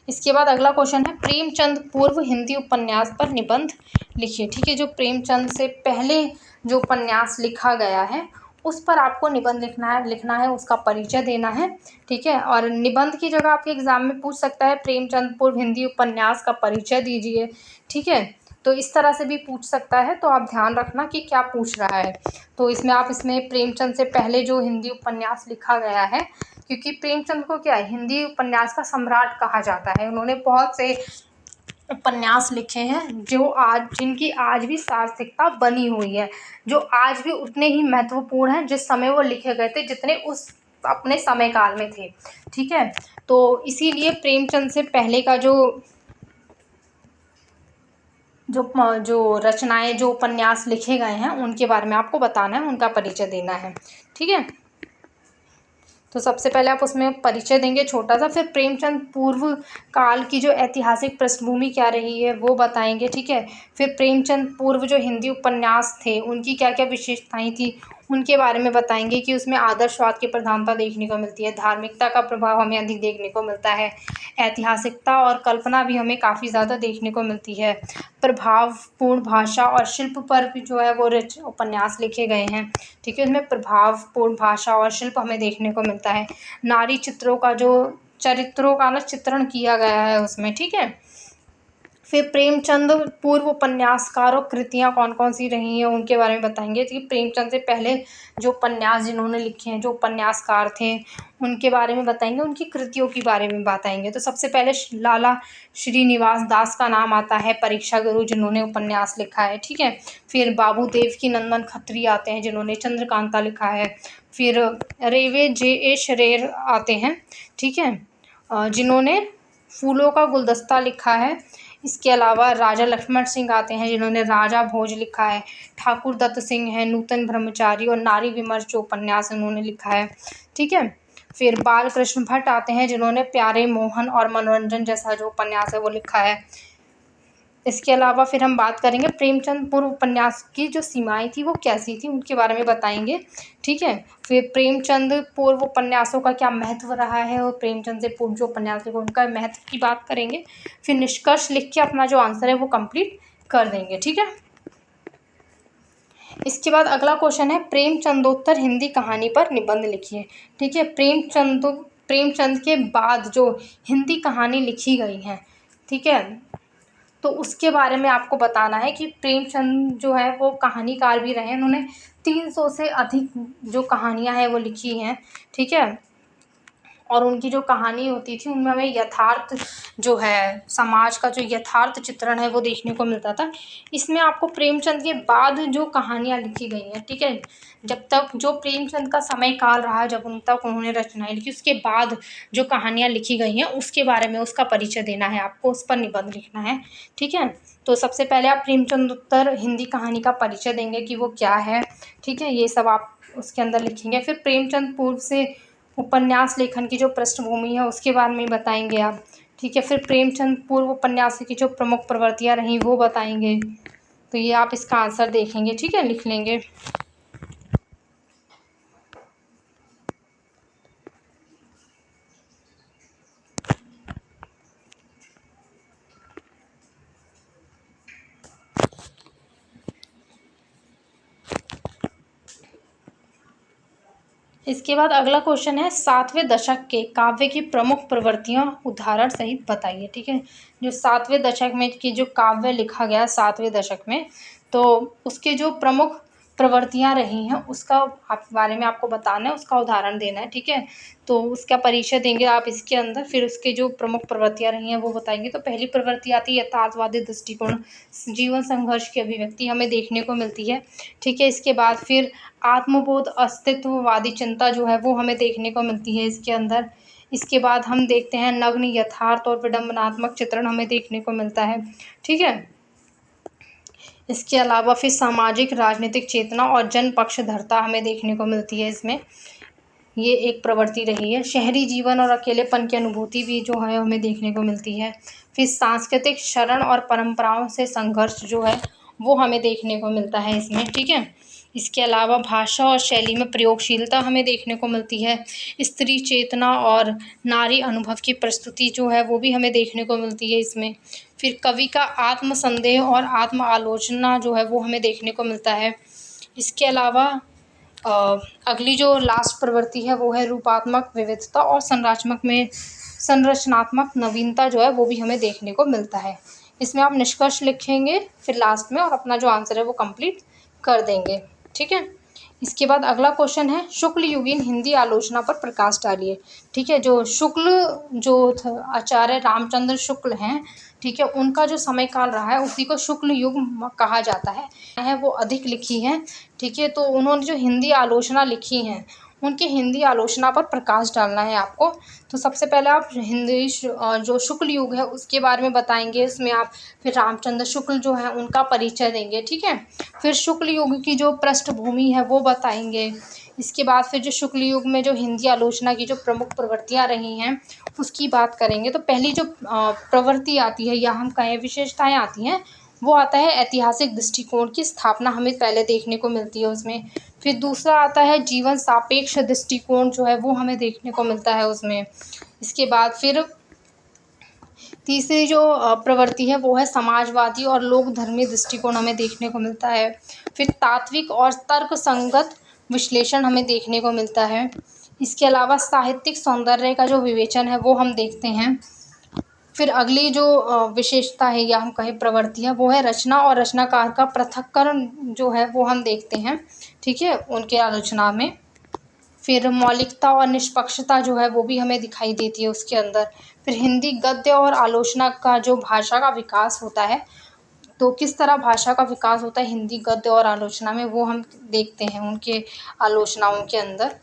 इसके बाद अगला क्वेश्चन है, प्रेमचंद पूर्व हिंदी उपन्यास पर निबंध लिखिए, ठीक है। जो प्रेमचंद से पहले जो उपन्यास लिखा गया है उस पर आपको निबंध लिखना है, उसका परिचय देना है, ठीक है। और निबंध की जगह आपके एग्जाम में पूछ सकता है प्रेमचंद पूर्व हिंदी उपन्यास का परिचय दीजिए, ठीक है। तो इस तरह से भी पूछ सकता है, तो आप ध्यान रखना कि क्या पूछ रहा है। तो इसमें प्रेमचंद से पहले जो हिंदी उपन्यास लिखा गया है, क्योंकि प्रेमचंद को क्या है, हिंदी उपन्यास का सम्राट कहा जाता है। उन्होंने बहुत से उपन्यास लिखे हैं जिनकी आज भी सार्थकता बनी हुई है, जो आज भी उतने ही महत्वपूर्ण हैं जिस समय वो लिखे गए थे जितने उस अपने समय काल में थे, ठीक है। तो इसीलिए प्रेमचंद से पहले का जो रचनाएं, जो उपन्यास लिखे गए हैं उनके बारे में आपको बताना है, उनका परिचय देना है, ठीक है। तो सबसे पहले आप उसमें परिचय देंगे छोटा सा, फिर प्रेमचंद पूर्व काल की जो ऐतिहासिक पृष्ठभूमि क्या रही है वो बताएंगे, ठीक है। फिर प्रेमचंद पूर्व जो हिंदी उपन्यास थे उनकी क्या क्या विशेषताएं थी उनके बारे में बताएंगे कि उसमें आदर्शवाद की प्रधानता देखने को मिलती है, धार्मिकता का प्रभाव हमें अधिक देखने को मिलता है, ऐतिहासिकता और कल्पना भी हमें काफ़ी ज़्यादा देखने को मिलती है, प्रभावपूर्ण भाषा और शिल्प पर भी जो है वो उपन्यास लिखे गए हैं, ठीक है। इसमें प्रभावपूर्ण भाषा और शिल्प हमें देखने को मिलता है। नारी चरित्रों का चित्रण किया गया है उसमें, ठीक है। फिर प्रेमचंद पूर्व उपन्यासकारों कृतियाँ कौन कौन सी रही हैं उनके बारे में बताएंगे, कि प्रेमचंद से पहले जो उपन्यास जिन्होंने लिखे हैं, जो उपन्यासकार थे उनके बारे में बताएंगे, उनकी कृतियों के बारे में बताएंगे। तो सबसे पहले लाला श्रीनिवास दास का नाम आता है, परीक्षा गुरु, जिन्होंने उपन्यास लिखा है, ठीक है। फिर बाबू देवकीनंदन खत्री आते हैं जिन्होंने चंद्रकांता लिखा है। फिर रेवे जे शरेर आते हैं, ठीक है, जिन्होंने फूलों का गुलदस्ता लिखा है। इसके अलावा राजा लक्ष्मण सिंह आते हैं जिन्होंने राजा भोज लिखा है। ठाकुर दत्त सिंह हैं, नूतन ब्रह्मचारी और नारी विमर्श जो उपन्यास उन्होंने लिखा है, ठीक है। फिर बाल कृष्ण भट्ट आते हैं जिन्होंने प्यारे मोहन और मनोरंजन जैसा जो उपन्यास है वो लिखा है। इसके अलावा फिर हम बात करेंगे प्रेमचंद पूर्व उपन्यास की जो सीमाएं थी वो कैसी थी उनके बारे में बताएंगे, ठीक है। फिर प्रेमचंद पूर्व उपन्यासों का क्या महत्व रहा है और प्रेमचंद से पूर्व जो उपन्यास है उनका महत्व की बात करेंगे। फिर निष्कर्ष लिख के अपना जो आंसर है वो कंप्लीट कर देंगे, ठीक है। इसके बाद अगला क्वेश्चन है प्रेमचंदोत्तर हिंदी कहानी पर निबंध लिखिए। ठीक है, प्रेमचंद के बाद जो हिंदी कहानी लिखी गई है, ठीक है, तो उसके बारे में आपको बताना है कि प्रेमचंद जो है वो कहानीकार भी रहे हैं। उन्होंने 300 से अधिक जो कहानियाँ हैं वो लिखी हैं। ठीक है, और उनकी जो कहानी होती थी उनमें हमें यथार्थ जो है समाज का जो यथार्थ चित्रण है वो देखने को मिलता था। इसमें आपको प्रेमचंद के बाद जो कहानियाँ लिखी गई हैं, ठीक है, जब तक जो प्रेमचंद का समय काल रहा जब उन तक उन्होंने रचनाएं लिखी, उसके बाद जो कहानियाँ लिखी गई हैं उसके बारे में उसका परिचय देना है आपको, उस पर निबंध लिखना है। ठीक है, तो सबसे पहले आप प्रेमचंदोत्तर हिंदी कहानी का परिचय देंगे कि वो क्या है। ठीक है, ये सब आप उसके अंदर लिखेंगे। फिर प्रेमचंद पूर्व से उपन्यास लेखन की जो पृष्ठभूमि है उसके बारे में बताएंगे आप। ठीक है, फिर प्रेमचंद पूर्व उपन्यास की जो प्रमुख प्रवृत्तियाँ रहीं वो बताएंगे। तो ये आप इसका आंसर देखेंगे, ठीक है, लिख लेंगे। इसके बाद अगला क्वेश्चन है 7वें दशक के काव्य की प्रमुख प्रवृत्तियां उदाहरण सहित बताइए। ठीक है, जो 7वें दशक में की जो काव्य लिखा गया 7वें दशक में, तो उसके जो प्रमुख प्रवृत्तियां रही हैं उसका आप बारे में आपको बताना है, उसका उदाहरण देना है। ठीक है, तो उसका परिचय देंगे आप इसके अंदर, फिर उसके जो प्रमुख प्रवृत्तियां रही हैं वो बताएंगे। तो पहली प्रवृत्ति आती है यथार्थवादी दृष्टिकोण, जीवन संघर्ष की अभिव्यक्ति हमें देखने को मिलती है। ठीक है, इसके बाद फिर आत्मबोध अस्तित्ववादी चिंता जो है वो हमें देखने को मिलती है इसके अंदर। इसके बाद हम देखते हैं नग्न यथार्थ और विडंबनात्मक चित्रण हमें देखने को मिलता है। ठीक है, इसके अलावा फिर सामाजिक राजनीतिक चेतना और जन पक्षधरता हमें देखने को मिलती है इसमें, ये एक प्रवृत्ति रही है। शहरी जीवन और अकेलेपन की अनुभूति भी जो है हमें देखने को मिलती है। फिर सांस्कृतिक शरण और परंपराओं से संघर्ष जो है वो हमें देखने को मिलता है इसमें। ठीक है, इसके अलावा भाषा और शैली में प्रयोगशीलता हमें देखने को मिलती है। स्त्री चेतना और नारी अनुभव की प्रस्तुति जो है वो भी हमें देखने को मिलती है इसमें। फिर कवि का आत्मसंदेह और आत्म आलोचना जो है वो हमें देखने को मिलता है। इसके अलावा अगली जो लास्ट प्रवृत्ति है वो है रूपात्मक विविधता और संरचनात्मक नवीनता जो है वो भी हमें देखने को मिलता है। इसमें आप निष्कर्ष लिखेंगे फिर लास्ट में और अपना जो आंसर है वो कंप्लीट कर देंगे। ठीक है, इसके बाद अगला क्वेश्चन है शुक्ल युगीन हिंदी आलोचना पर प्रकाश डालिए। ठीक है, जो शुक्ल जो आचार्य रामचंद्र शुक्ल हैं, ठीक है, उनका जो समय काल रहा है उसी को शुक्ल युग कहा जाता है वो अधिक लिखी हैं। ठीक है, तो उन्होंने जो हिंदी आलोचना लिखी हैं उनकी हिंदी आलोचना पर प्रकाश डालना है आपको। तो सबसे पहले आप हिंदी जो शुक्ल युग है उसके बारे में बताएंगे, इसमें आप फिर रामचंद्र शुक्ल जो हैं उनका परिचय देंगे। ठीक है, फिर शुक्ल युग की जो पृष्ठभूमि है वो बताएंगे। इसके बाद फिर जो शुक्ल युग में जो हिंदी आलोचना की जो प्रमुख प्रवृत्तियाँ रही हैं उसकी बात करेंगे। तो पहली जो प्रवृत्ति आती है या हम कहें विशेषताएं आती हैं वो आता है ऐतिहासिक दृष्टिकोण की स्थापना हमें पहले देखने को मिलती है उसमें। फिर दूसरा आता है जीवन सापेक्ष दृष्टिकोण जो है वो हमें देखने को मिलता है उसमें। इसके बाद फिर तीसरी जो प्रवृत्ति है वो है समाजवादी और लोक धर्मी दृष्टिकोण हमें देखने को मिलता है। फिर तात्विक और तर्क संगत विश्लेषण हमें देखने को मिलता है। इसके अलावा साहित्यिक सौंदर्य का जो विवेचन है वो हम देखते हैं। फिर अगली जो विशेषता है या हम कहें प्रवृत्ति है वो है रचना और रचनाकार का पृथक्करण जो है वो हम देखते हैं। ठीक है, उनके आलोचना में। फिर मौलिकता और निष्पक्षता जो है वो भी हमें दिखाई देती है उसके अंदर। फिर हिंदी गद्य और आलोचना का जो भाषा का विकास होता है, तो किस तरह भाषा का विकास होता है हिंदी गद्य और आलोचना में वो हम देखते हैं उनके आलोचनाओं के अंदर।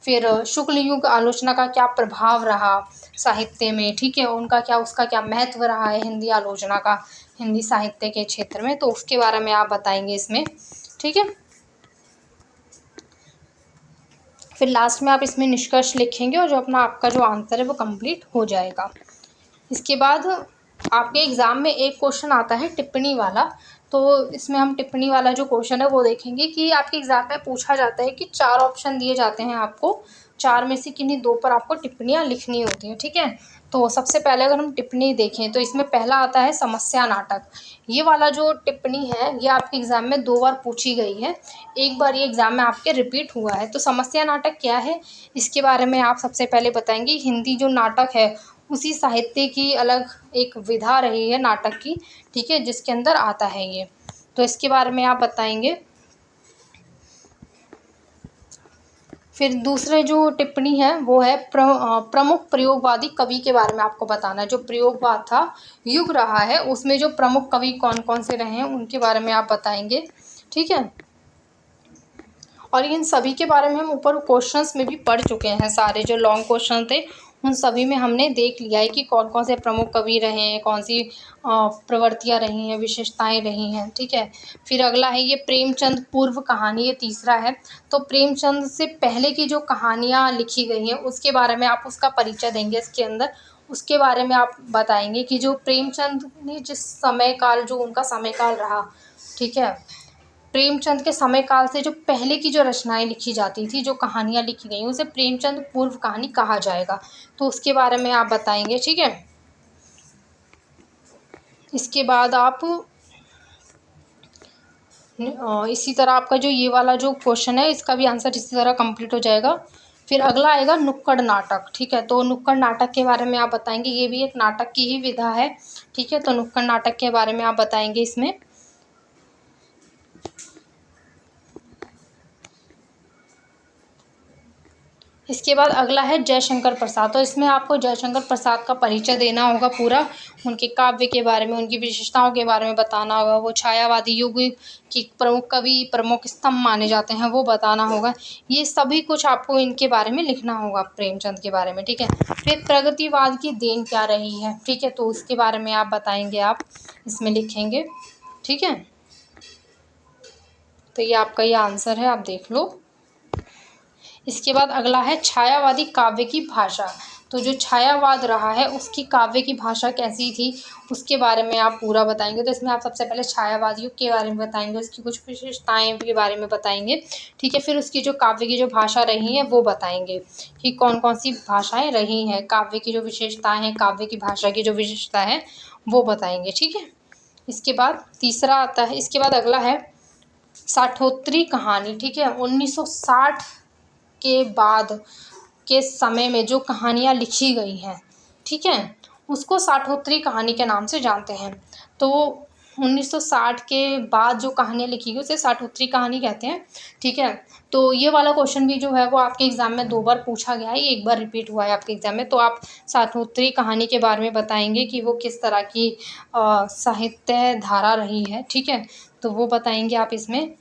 फिर शुक्ल युग आलोचना का क्या प्रभाव रहा साहित्य में, ठीक है, उसका क्या महत्व रहा है हिंदी आलोचना का हिंदी साहित्य के क्षेत्र में, तो उसके बारे में आप बताएंगे इसमें। ठीक है, फिर लास्ट में आप इसमें निष्कर्ष लिखेंगे और जो आपका जो आंसर है वो कंप्लीट हो जाएगा। इसके बाद आपके एग्ज़ाम में एक क्वेश्चन आता है टिप्पणी वाला, तो इसमें हम टिप्पणी वाला जो क्वेश्चन है वो देखेंगे कि आपके एग्ज़ाम में पूछा जाता है कि 4 ऑप्शन दिए जाते हैं आपको, 4 में से किन्हीं 2 पर आपको टिप्पणियाँ लिखनी होती हैं। ठीक है, तो सबसे पहले अगर हम टिप्पणी देखें तो इसमें पहला आता है समस्या नाटक। ये वाला जो टिप्पणी है ये आपके एग्ज़ाम में 2 बार पूछी गई है, एक बार ये एग्ज़ाम में आपके रिपीट हुआ है। तो समस्या नाटक क्या है, इसके बारे में आप सबसे पहले बताएँगे। हिंदी जो नाटक है उसी साहित्य की अलग एक विधा रही है नाटक की, ठीक है, जिसके अंदर आता है ये। तो इसके बारे में आप बताएँगे। फिर दूसरे जो टिप्पणी है वो है प्रमुख प्रयोगवादी कवि के बारे में आपको बताना है। जो प्रयोगवाद था युग रहा है उसमें जो प्रमुख कवि कौन कौन से रहे हैं उनके बारे में आप बताएंगे, ठीक है। और इन सभी के बारे में हम ऊपर क्वेश्चंस में भी पढ़ चुके हैं। सारे जो लॉन्ग क्वेश्चन थे उन सभी में हमने देख लिया है कि कौन कौन से प्रमुख कवि रहे हैं, कौन सी प्रवृत्तियाँ रही हैं, विशेषताएं रही हैं, ठीक है। फिर अगला है ये प्रेमचंद पूर्व कहानी, ये तीसरा है। तो प्रेमचंद से पहले की जो कहानियाँ लिखी गई हैं उसके बारे में आप उसका परिचय देंगे इसके अंदर। उसके बारे में आप बताएंगे कि जो प्रेमचंद ने जिस समय काल, जो उनका समय काल रहा, ठीक है, प्रेमचंद के समय काल से जो पहले की जो रचनाएं लिखी जाती थी, जो कहानियाँ लिखी गई उसे प्रेमचंद पूर्व कहानी कहा जाएगा। तो उसके बारे में आप बताएंगे, ठीक है। इसके बाद आप इसी तरह आपका जो ये वाला जो क्वेश्चन है इसका भी आंसर इसी तरह कंप्लीट हो जाएगा। फिर अगला आएगा नुक्कड़ नाटक, ठीक है। तो नुक्कड़ नाटक के बारे में आप बताएंगे। ये भी एक नाटक की ही विधा है, ठीक है। तो नुक्कड़ नाटक के बारे में आप बताएंगे इसमें। इसके बाद अगला है जयशंकर प्रसाद। तो इसमें आपको जयशंकर प्रसाद का परिचय देना होगा पूरा, उनके काव्य के बारे में, उनकी विशेषताओं के बारे में बताना होगा। वो छायावादी युग की प्रमुख कवि, प्रमुख स्तंभ माने जाते हैं, वो बताना होगा। ये सभी कुछ आपको इनके बारे में लिखना होगा, प्रेमचंद के बारे में, ठीक है। फिर प्रगतिवाद की देन क्या रही है, ठीक है, तो उसके बारे में आप बताएंगे, आप इसमें लिखेंगे, ठीक है। तो ये आपका ये आंसर है, आप देख लो। इसके बाद अगला है छायावादी काव्य की भाषा। तो जो छायावाद रहा है उसकी काव्य की भाषा कैसी थी उसके बारे में आप पूरा बताएंगे। तो इसमें आप सबसे पहले छायावाद युग के बारे में बताएंगे, उसकी कुछ विशेषताएं के बारे में बताएंगे, ठीक है। फिर उसकी जो काव्य की जो भाषा रही है वो बताएंगे कि कौन कौन सी भाषाएं रही हैं, काव्य की जो विशेषताएं हैं, काव्य की भाषा की जो विशेषता है वो बताएंगे, ठीक है। इसके बाद तीसरा आता है, इसके बाद अगला है साठोत्तरी कहानी, ठीक है। 1960 के बाद के समय में जो कहानियाँ लिखी गई हैं, ठीक है, उसको साठोत्तरी कहानी के नाम से जानते हैं। तो 1960 के बाद जो कहानियाँ लिखी गई उसे साठोत्तरी कहानी कहते हैं, ठीक है। तो ये वाला क्वेश्चन भी जो है वो आपके एग्ज़ाम में 2 बार पूछा गया है, ये एक बार रिपीट हुआ है आपके एग्ज़ाम में। तो आप साठोत्तरी कहानी के बारे में बताएंगे कि वो किस तरह की साहित्य धारा रही है, ठीक है। तो वो बताएंगे आप इसमें।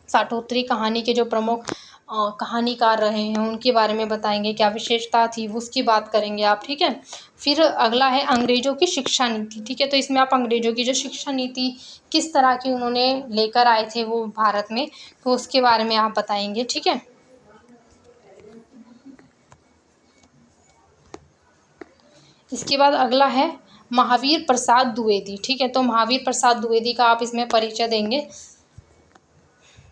साठोत्तरी कहानी के जो प्रमुख कहानीकार रहे हैं उनके बारे में बताएंगे, क्या विशेषता थी वो उसकी बात करेंगे आप, ठीक है। फिर अगला है अंग्रेज़ों की शिक्षा नीति, ठीक है। तो इसमें आप अंग्रेज़ों की जो शिक्षा नीति किस तरह की उन्होंने लेकर आए थे वो भारत में, तो उसके बारे में आप बताएंगे, ठीक है। इसके बाद अगला है महावीर प्रसाद द्विवेदी, ठीक है। तो महावीर प्रसाद द्विवेदी का आप इसमें परिचय देंगे।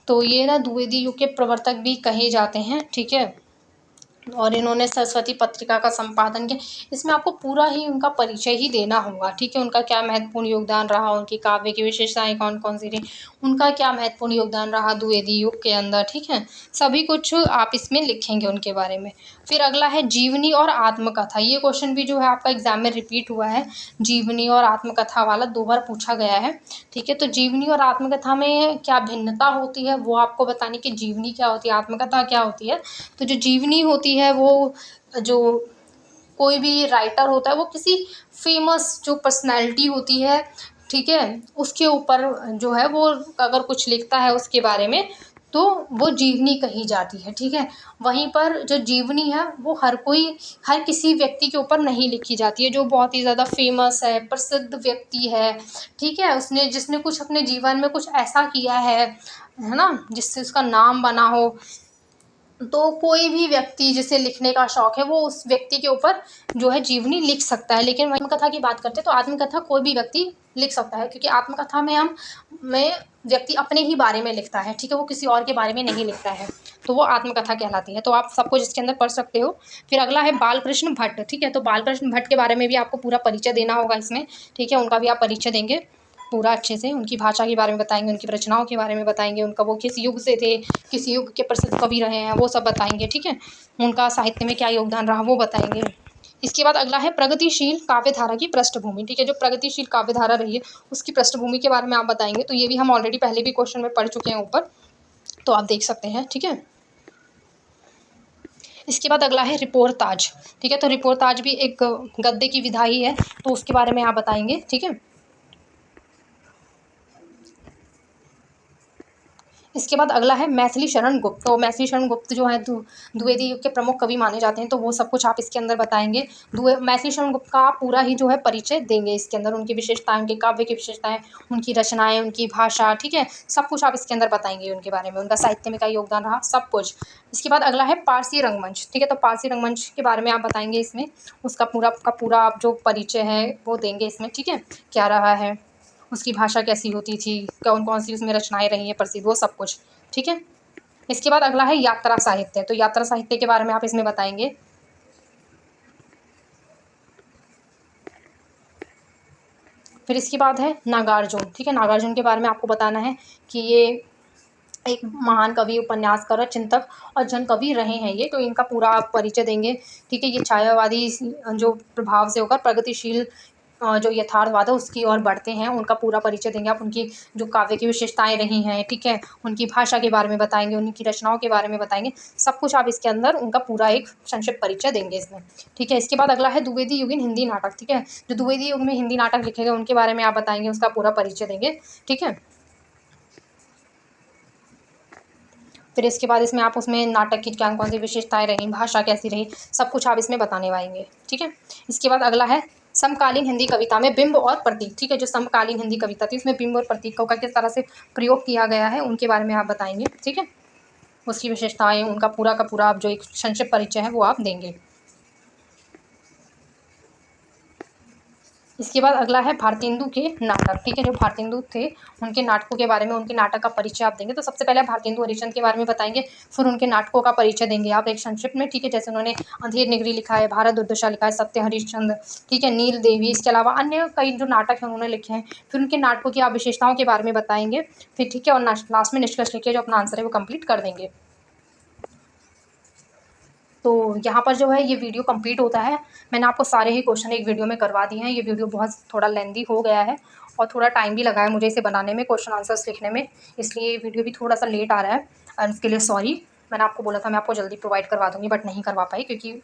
तो ये ना द्विवेदी युग के प्रवर्तक भी कहे जाते हैं, ठीक है। और इन्होंने सरस्वती पत्रिका का संपादन किया। इसमें आपको पूरा ही उनका परिचय ही देना होगा, ठीक है। उनका क्या महत्वपूर्ण योगदान रहा, उनकी काव्य की विशेषताएं कौन कौन सी रही, उनका क्या महत्वपूर्ण योगदान रहा द्विवेदी युग के अंदर, ठीक है। सभी कुछ आप इसमें लिखेंगे उनके बारे में। फिर अगला है जीवनी और आत्मकथा। ये क्वेश्चन भी जो है आपका एग्जाम में रिपीट हुआ है, जीवनी और आत्मकथा वाला 2 बार पूछा गया है, ठीक है। तो जीवनी और आत्मकथा में क्या भिन्नता होती है वो आपको बतानी कि जीवनी क्या होती है, आत्मकथा क्या होती है। तो जो जीवनी होती है वो, जो कोई भी राइटर होता है वो किसी फेमस जो पर्सनैलिटी होती है, ठीक है, उसके ऊपर जो है वो अगर कुछ लिखता है उसके बारे में तो वो जीवनी कही जाती है, ठीक है। वहीं पर जो जीवनी है वो हर किसी व्यक्ति के ऊपर नहीं लिखी जाती है। जो बहुत ही ज़्यादा फेमस है, प्रसिद्ध व्यक्ति है, ठीक है, जिसने कुछ अपने जीवन में कुछ ऐसा किया है ना, जिससे उसका नाम बना हो, तो कोई भी व्यक्ति जिसे लिखने का शौक है वो उस व्यक्ति के ऊपर जो है जीवनी लिख सकता है। लेकिन आत्मकथा की बात करते हैं तो आत्मकथा कोई भी व्यक्ति लिख सकता है, क्योंकि आत्मकथा में व्यक्ति अपने ही बारे में लिखता है, ठीक है, वो किसी और के बारे में नहीं लिखता है, तो वो आत्मकथा कहलाती है। तो आप सब कुछ इसके अंदर पढ़ सकते हो। फिर अगला है बालकृष्ण भट्ट, ठीक है, तो बालकृष्ण भट्ट के बारे में भी आपको पूरा परिचय देना होगा इसमें, ठीक है, उनका भी आप परिचय देंगे पूरा अच्छे से, उनकी भाषा के बारे में बताएंगे, उनकी रचनाओं के बारे में बताएंगे, उनका वो किस युग से थे, किस युग के प्रसिद्ध कवि रहे हैं वो सब बताएंगे, ठीक है, उनका साहित्य में क्या योगदान रहा वो बताएंगे। इसके बाद अगला है प्रगतिशील काव्य धारा की पृष्ठभूमि, ठीक है, जो प्रगतिशील काव्य धारा रही है उसकी पृष्ठभूमि के बारे में आप बताएंगे। तो ये भी हम ऑलरेडी पहले भी क्वेश्चन में पढ़ चुके हैं ऊपर, तो आप देख सकते हैं, ठीक है। इसके बाद अगला है रिपोर्ताज, ठीक है, तो रिपोर्ताज भी एक गद्य की विधा ही है, तो उसके बारे में आप बताएंगे, ठीक है। इसके बाद अगला है मैथिली शरण गुप्त, तो मैथिली शरण गुप्त जो है द्विवेदी युग के प्रमुख कवि माने जाते हैं, तो वो सब कुछ आप इसके अंदर बताएंगे। मैथिली शरण गुप्त का आप पूरा ही जो है परिचय देंगे इसके अंदर, उनकी विशेषताएं, उनके काव्य की विशेषताएं, उनकी रचनाएं, उनकी भाषा, ठीक है, सब कुछ आप इसके अंदर बताएंगे उनके बारे में, उनका साहित्य में क्या योगदान रहा, सब कुछ। इसके बाद अगला है पारसी रंगमंच, ठीक है, तो पारसी रंगमंच के बारे में आप बताएंगे इसमें, उसका पूरा आप जो परिचय है वो देंगे इसमें, ठीक है, क्या रहा है, उसकी भाषा कैसी होती थी, कौन कौन सी उसमें रचनाएं रही हैं प्रसिद्ध, वो सब कुछ, ठीक है। इसके बाद अगला है यात्रा साहित्य, तो यात्रा साहित्य के बारे में आप इसमें बताएंगे। फिर इसके बाद है नागार्जुन, ठीक है, नागार्जुन के बारे में आपको बताना है कि ये एक महान कवि, उपन्यासकार, चिंतक और जन कवि रहे हैं ये, तो इनका पूरा आप परिचय देंगे, ठीक है। ये छायावादी जो प्रभाव से होकर प्रगतिशील जो यथार्थवाद है उसकी ओर बढ़ते हैं, उनका पूरा परिचय देंगे आप, उनकी जो काव्य की विशेषताएं रही हैं, ठीक है, उनकी भाषा के बारे में बताएंगे, उनकी रचनाओं के बारे में बताएंगे, सब कुछ आप इसके अंदर उनका पूरा एक संक्षिप्त परिचय देंगे इसमें, ठीक है। इसके बाद अगला है द्विवेदी युगीन हिंदी नाटक, ठीक है, जो द्विवेदी युग में हिंदी नाटक लिखे गए उनके बारे में आप बताएंगे, उसका पूरा परिचय देंगे, ठीक है। फिर इसके बाद इसमें आप उसमें नाटक की क्या कौन सी विशेषताएं रही, भाषा कैसी रही, सब कुछ आप इसमें बताने आएंगे, ठीक है। इसके बाद अगला है समकालीन हिंदी कविता में बिंब और प्रतीक, ठीक है, जो समकालीन हिंदी कविता थी उसमें बिंब और प्रतीकों का किस तरह से प्रयोग किया गया है उनके बारे में आप बताएंगे, ठीक है, उसकी विशेषताएं, उनका पूरा का पूरा आप जो एक संक्षिप्त परिचय है वो आप देंगे। इसके बाद अगला है भारतेंदु के नाटक, ठीक है, जो भारतेंदु थे उनके नाटकों के बारे में, उनके नाटक का परिचय आप देंगे। तो सबसे पहले आप भारतेंदु हरिश्चंद्र के बारे में बताएंगे, फिर उनके नाटकों का परिचय देंगे आप एक संक्षिप्त में, ठीक है, जैसे उन्होंने अंधेर निगरी लिखा है, भारत दुर्दशा लिखा है, सत्य हरिश्चंद्र, ठीक है, नील देवी, इसके अलावा अन्य कई जो नाटक हैं उन्होंने लिखे हैं, फिर उनके नाटकों की आप विशेषताओं के बारे में बताएंगे, फिर ठीक है, और लास्ट में निष्कर्ष लिखिए, जो अपना आंसर है वो कंप्लीट कर देंगे। तो यहाँ पर जो है ये वीडियो कंप्लीट होता है। मैंने आपको सारे ही क्वेश्चन एक वीडियो में करवा दिए हैं। ये वीडियो बहुत थोड़ा लेंदी हो गया है और थोड़ा टाइम भी लगा है मुझे इसे बनाने में, क्वेश्चन आंसर्स लिखने में, इसलिए ये वीडियो भी थोड़ा सा लेट आ रहा है और इसके लिए सॉरी। मैंने आपको बोला था मैं आपको जल्दी प्रोवाइड करवा दूँगी बट नहीं करवा पाई, क्योंकि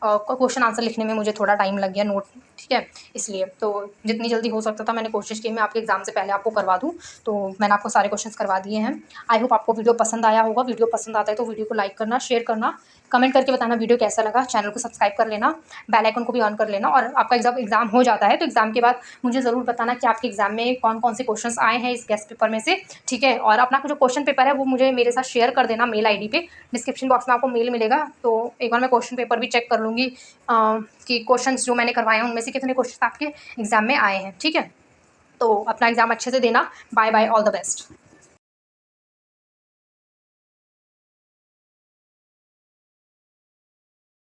क्वेश्चन आंसर लिखने में मुझे थोड़ा टाइम लग गया, नोट, ठीक है, इसलिए। तो जितनी जल्दी हो सकता था मैंने कोशिश की मैं आपके एग्ज़ाम से पहले आपको करवा दूँ, तो मैंने आपको सारे क्वेश्चंस करवा दिए हैं। आई होप आपको वीडियो पसंद आया होगा। वीडियो पसंद आता है तो वीडियो को लाइक करना, शेयर करना, कमेंट करके बताना वीडियो कैसा लगा, चैनल को सब्सक्राइब कर लेना, बेल आइकन को भी ऑन कर लेना। और आपका एग्ज़ाम हो जाता है तो एग्ज़ाम के बाद मुझे ज़रूर बताना कि आपके एग्ज़ाम में कौन कौन से क्वेश्चंस आए हैं इस गेस्ट पेपर में से, ठीक है। और अपना जो क्वेश्चन पेपर है वो मुझे मेरे साथ शेयर कर देना मेल आईडी पे, डिस्क्रिप्शन बॉक्स में आपको मेल मिलेगा, तो एक बार मैं क्वेश्चन पेपर भी चेक कर लूँगी कि क्वेश्चंस जो मैंने करवाए हैं उनमें से कितने क्वेश्चन आपके एग्ज़ाम में आए हैं, ठीक है। तो अपना एग्ज़ाम अच्छे से देना। Bye bye, all the best.